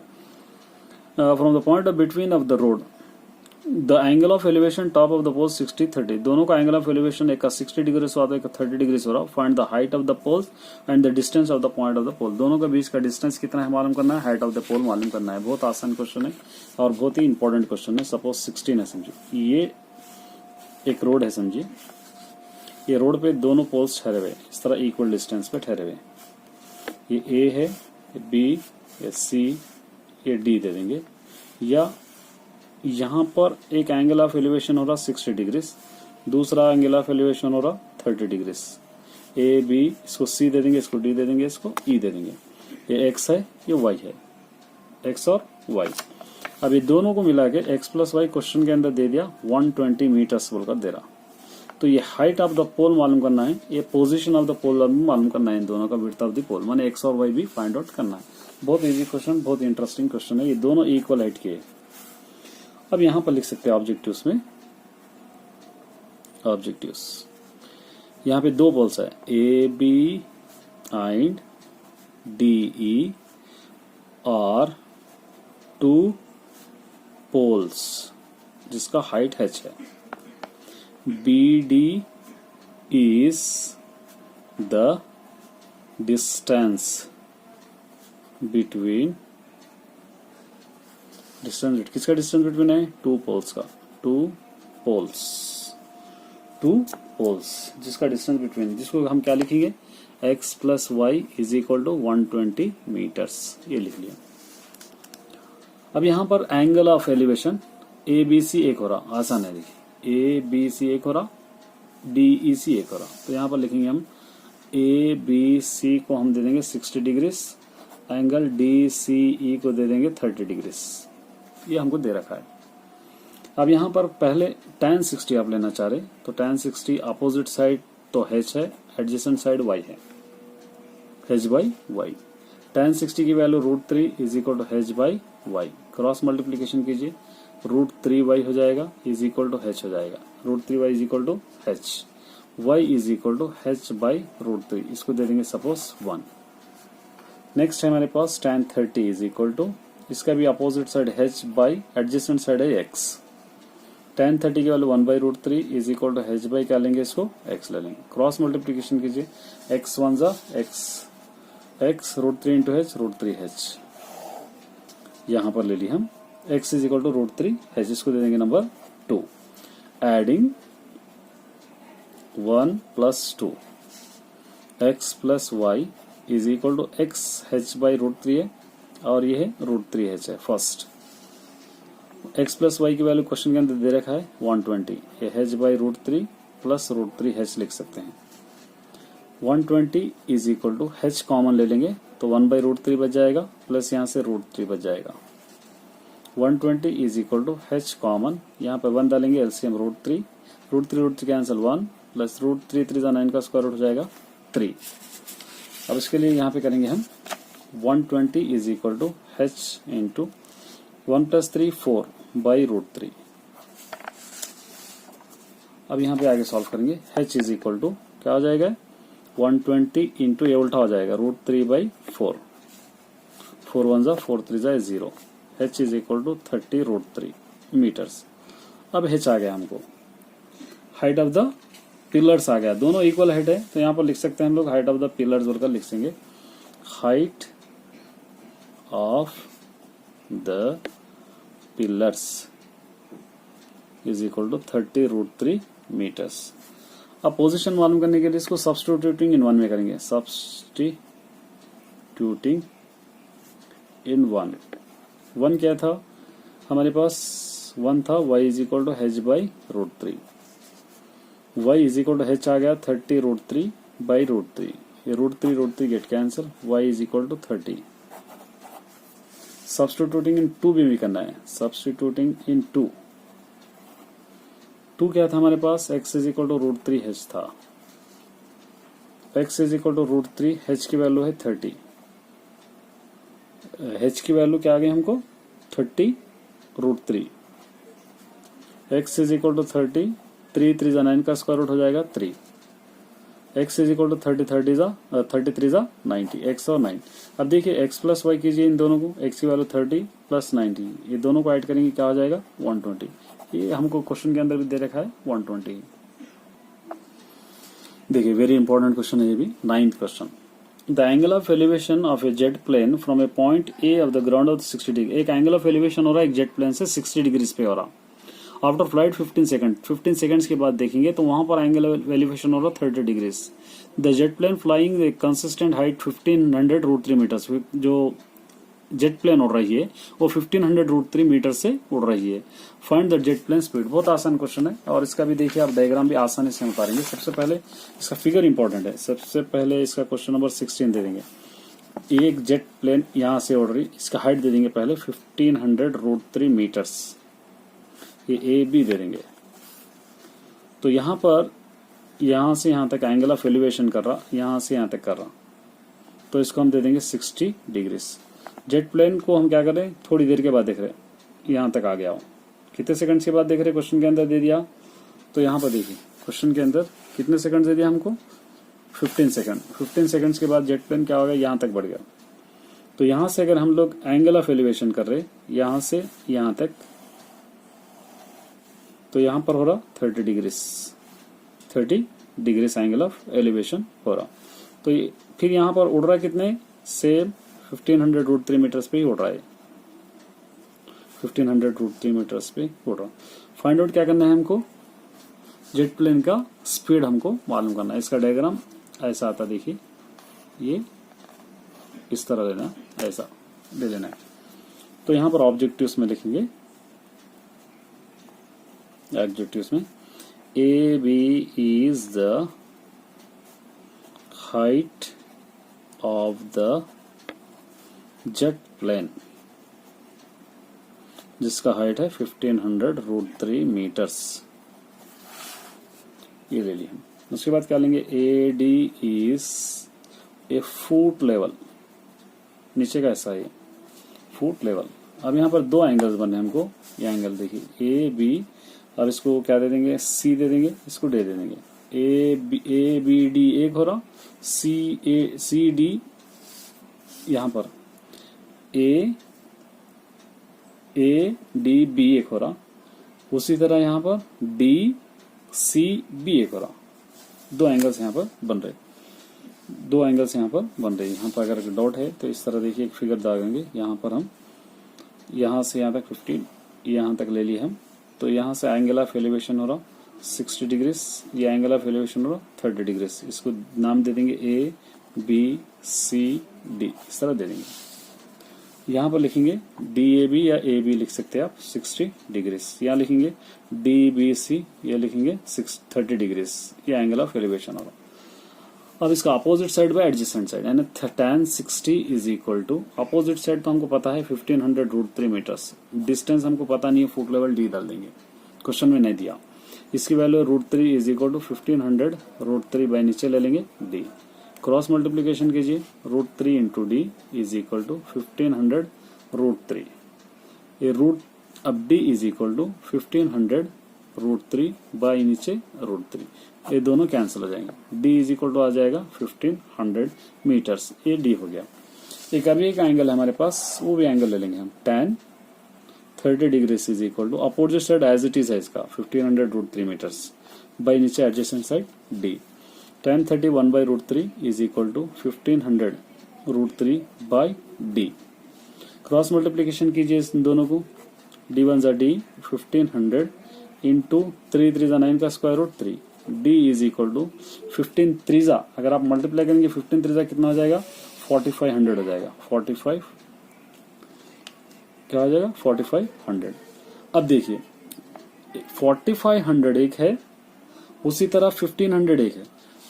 From the point of between of the road the angle of elevation top of the pole 60-30। दोनों का एंगल ऑफ एलिवेशन एक का 60 डिग्री से हो रहा है, एक का 30 डिग्री से हो रहा है। Find the height of the poles and the distance of the point of the pole. दोनों के बीच का डिस्टेंस कितना है मालूम करना है, हाइट ऑफ द पोल मालूम करना है। बहुत आसान क्वेश्चन है और बहुत ही इंपॉर्टेंट क्वेश्चन है। सपोज 16 है, समझिए ये एक रोड है, समझिए ये रोड पे दोनों पोल्स ठहरे हुए इस तरह इक्वल डिस्टेंस पे ठहरे हुए। ये ए है, ये बी, ये सी, ये डी दे देंगे। या यहाँ पर एक एंगल ऑफ एलिवेशन हो रहा 60 डिग्रीज, दूसरा एंगल ऑफ एलिवेशन हो रहा 30 डिग्रीज। ए बी, इसको सी दे देंगे, इसको डी दे देंगे, इसको ई दे देंगे। ये एक्स है, ये वाई है, एक्स और वाई। अब ये दोनों को मिला के एक्स प्लस वाई क्वेश्चन के अंदर दे दिया 120 मीटर्स बोलकर दे रहा। तो ये हाइट ऑफ द पोल मालूम करना है, ये पोजीशन ऑफ द पोल मालूम करना है, इन दोनों का विड्थ ऑफ द पोल माने एक्स और वाई भी फाइंड आउट करना है। बहुत इजी क्वेश्चन, बहुत इंटरेस्टिंग क्वेश्चन है। ये दोनों इक्वल हाइट के। अब यहां पर लिख सकते हैं ऑब्जेक्टिव्स में, ऑब्जेक्टिव्स यहां पे 2 पोल्स है, A B and D E और 2 पोल्स जिसका हाइट h है। B D is the distance between, distance किसका डिस्टेंस बिटवीन है, 2 पोल्स का, 2 पोल्स जिसका डिस्टेंस बिटवीन, जिसको हम क्या लिखेंगे, x plus y is equal to 120 metres, ये लिख लिया। अब यहां पर angle of elevation A B C एक हो रहा, आसान है, देखिए ए बी सी एक हो रहा, डी ई सी एक हो रहा। तो यहां पर लिखेंगे हम ए बी सी को हम दे देंगे 60 डिग्रीज, एंगल डी सी ई को दे देंगे 30 डिग्रीज। ये हमको दे रखा है। अब यहां पर पहले tan 60 आप लेना चाह रहे, तो tan 60 अपोजिट साइड तो h है, एडजेसेंट साइड y है, h/y। tan 60 की value √3 is equal to h/y। Cross multiplication कीजिए, √3y हो जाएगा इज इक्वल टू h हो जाएगा, √3y is equal to h, y is equal to h/√3। इसको दे देंगे सपोज 1। नेक्स्ट है हमारे पास tan 30 इज इक्वल टू, इसका भी opposite side h by adjacent side है x। tan 30 की value 1/√3 is equal to h by क्या लेंगे, इसको x ले लेंगे। क्रॉस मल्टीप्लीकेशन कीजिए, x 1 जा x √3 इंटू h √3h। यहां पर ले ली हम x is equal to √3h, इसको दे देंगे number 2। Adding 1 + 2 x plus y is equal to x h/√3 है और ये है √3h है फर्स्ट। x प्लस वाई की वैल्यू क्वेश्चन के अंदर दे रखा है 120, ये h/√3 प्लस √3h लिख सकते हैं। 120 is equal to h common ले लेंगे तो 1/√3 बच जाएगा, प्लस यहाँ से √3 बच जाएगा। 120 is equal to h common, यहाँ पे 1 डालेंगे, LCM root three cancel 1 plus root three 9 का स्क्वायर रूट हो जाएगा 3। अब इसके लिए यहाँ पे करेंगे हम 120 is equal to h into 1 plus 3 4 by root 3। अब यहाँ पे आगे सॉल्व करेंगे, h इज इक्वल टू क्या हो जाएगा 120 इंटू ये उल्टा हो जाएगा रूट 3 बाई 4, 4 1 जा 4 3 जा 0, h is equal to 30 root 3 metres. अब h आ गया हमको, हाइट ऑफ द पिलर्स आ गया, दोनों इक्वल हाइट है तो यहाँ पर लिख सकते हैं हम लोग हाइट ऑफ द पिलर्स बोलकर लिख देंगे, height of the pillars is equal to 30 root 3 metres. अब पोजीशन मालूम करने के लिए इसको सब्स्टिट्यूटिंग इन वन में करेंगे, सब्स्टिट्यूटिंग इन वन क्या था हमारे पास, 1 था, y is equal to h by root 3, y is equal to h आ गया 30 रूट 3 बाई रूट 3, ये root 3 get cancel, y is equal to 30। Substituting in 2 भी करना है, सब्स्टिट्यूटिंग इन 2 क्या था हमारे पास, x is equal to root 3 h था, x is equal to root 3, h की वैल्यू है 30, h की वैल्यू क्या आ गई हमको 30 root 3, x is equal to 30, 3 3 जा 9 का स्क्वायर रूट हो जाएगा 3, x इज इक्वल टू 33 जा 90, x और 9। अब देखिए x प्लस y कीजिए इन दोनों को, x की वैल्यू 30 प्लस 90, ये दोनों को ऐड करेंगे क्या हो जाएगा 120, ये हमको क्वेश्चन के अंदर भी दे रखा है 120। देखिए वेरी इंपॉर्टेंट क्वेश्चन है ये भी, 9th question. The angle of elevation of a jet plane from a point A of the ground of 60 degree, एक एंगल ऑफ एलिवेशन हो रहा है एक जेट प्लेन से 60 डिग्रीज पे हो रहा, आफ्टर फ्लाइट 15 सेकंड्स के बाद देखेंगे तो वहां पर एंगल ऑफ एलिवेशन हो रहा 30 degrees. The jet plane flying a consistent height 1500 root 3 metres, जो जेट प्लेन उड़ रही है वो 1500 रूट 3 मीटर से उड़ रही है, find the jet plane speed. बहुत आसान क्वेश्चन है और इसका भी देखिए आप डायग्राम भी आसानी से उतारेंगे। सबसे पहले इसका फिगर इंपॉर्टेंट है, सबसे पहले इसका क्वेश्चन नंबर 16 दे देंगे, एक जेट प्लेन यहां से उड़ रही, इसका हाइट दे देंगे पहले 1500 रूट 3 मीटर्स, ये ए बी दे देंगे। तो यहां पर यहां से यहां तक एंगल ऑफ एलिवेशन कर रहा, यहां से यहां तक कर रहा, तो इसको हम दे देंगे 60 डिग्रीज। जेट प्लेन को हम क्या कर रहे हैं, थोड़ी देर के बाद देख रहे हैं, यहां तक आ गया हो, कितने सेकंड के बाद देख रहे हैं, क्वेश्चन के अंदर दे दिया। तो यहां पर देखिए क्वेश्चन के अंदर कितने सेकंड दे दिया हमको, 15 सेकंड। 15 सेकंड्स के बाद जेट प्लेन क्या हो गया, यहां तक बढ़ गया। तो यहां से अगर हम लोग एंगल ऑफ एलिवेशन कर रहे, यहां से यहां तक, तो यहां पर हो रहा 30 डिग्रीज एंगल ऑफ एलिवेशन हो रहा। तो फिर यहां पर उड़ रहा कितने, सेम 1500 रूट 3 मीटर्स पे ही उड़ रहा है, 1500 रूट 3 मीटर्स पे उड़ रहा। फाइंड आउट क्या करना है हमको, जेट प्लेन का स्पीड हमको मालूम करना है। इसका डायग्राम ऐसा आता, देखिए ये इस तरह लेना, ऐसा ले लेना है। तो यहां पर ऑब्जेक्टिव्स में लिखेंगे, ऑब्जेक्टिव्स में A B is the height of the jet plane, जिसका हाइट है 1500 रूट 3 मीटर्स, ये ले लिए हम। उसके बाद क्या लेंगे, A D is a foot level, नीचे का ऐसा है फुट लेवल। अब यहाँ पर दो एंगल्स बने हमको, ये एंगल देखिए ए बी, और इसको क्या दे देंगे, सी दे देंगे, इसको डे दे देंगे। ए बी डी एक हो रहा, सी डी यहाँ पर ए डी बी एक हो रहा, उसी तरह यहाँ पर डी सी बी एक हो रहा। दो एंगल्स यहाँ पर बन रहे, दो एंगल्स यहाँ पर बन रहे। यहाँ पर अगर डॉट है तो इस तरह देखिए एक फिगर दागेंगे, यहाँ पर हम यहाँ से यहाँ तक 15 यहाँ तक ले लिए हम। तो यहाँ से एंगल ऑफ एलिवेशन हो रहा 60 डिग्रीज, ये एंगल ऑफ एलिवेशन हो रहा 30 डिग्रीज। इसको नाम दे देंगे ए बी सी डी, इस तरह दे देंगे। यहाँ पर लिखेंगे डी ए बी या ए बी लिख सकते हैं आप 60 डिग्रीज, यहाँ लिखेंगे डी बी सी, ये लिखेंगे 30 डिग्रीज, ये एंगल ऑफ एलिवेशन होगा। अब इसका opposite side by adjacent side, यानी tan 60 is equal to, opposite side तो हमको पता है 1500√3 मीटर्स, डिस्टेंस हमको पता नहीं है, फुट लेवल d डाल देंगे, क्वेश्चन में नहीं दिया। इसकी value √3 is equal to 1500√3 by नीचे ले लेंगे d, क्रॉस मल्टीप्लीकेशन कीजिए, √3 into D is equal to 1500√3, ये रूट अब d is equal to 1500√3 by नीचे √3, ये दोनों कैंसिल हो जाएंगे, d इज इक्वल टू आ जाएगा 1500 मीटर्स, ये d हो गया। एक अभी एक एंगल है हमारे पास, वो भी एंगल ले लेंगे हम, tan 30 degree is equal to, opposite side as it is है इसका 1500√3 मीटर्स, बाय नीचे adjacent side d, tan 30 1/√3 is equal to 1500√3 by d, cross multiplication कीजिए इन दोनों को, d1 जा d 1500 इंटू 3 3 जा 9 का square root 3, d is equal to 15 3 जा, अगर आप मल्टीप्लाई करेंगे 15 3 जा कितना हो जाएगा, 4500 हो जाएगा, 45 क्या हो जाएगा 4500। अब देखिए 4500 एक है, उसी तरह 1500 एक है,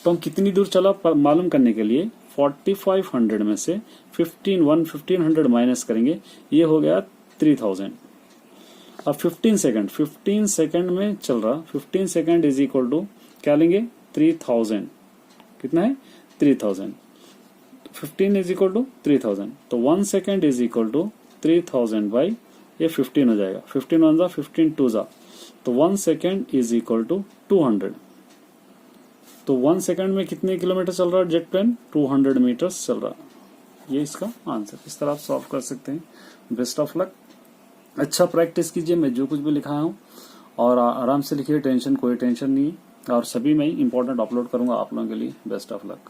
तो हम कितनी दूर चला मालूम करने के लिए 4500 में से 1500 माइनस करेंगे, ये हो गया 3000। अब 15 सेकंड में चल रहा, 15 सेकंड इज इक्वल टू क्या लेंगे 3000, कितना है 3000, 15 इज इक्वल टू 3000, तो 1 second is equal to 3000 by ये 15 हो जाएगा, 15 1 जा 15 2 जा, तो 1 सेकंड इज इक्वल टू 200, तो 1 सेकंड में कितने किलोमीटर चल रहा है जेट प्लेन, 200 मीटर्स चल रहा, ये इसका आंसर। इस तरह आप सॉल्व कर सकते हैं। बेस्ट ऑफ लक, अच्छा प्रैक्टिस कीजिए, मैं जो कुछ भी लिखाया हूँ, और आराम से लिखिए, टेंशन कोई टेंशन नहीं, और सभी मैं इंपॉर्टेंट अपलोड करूंगा आप लोगों के लिए। Best of luck.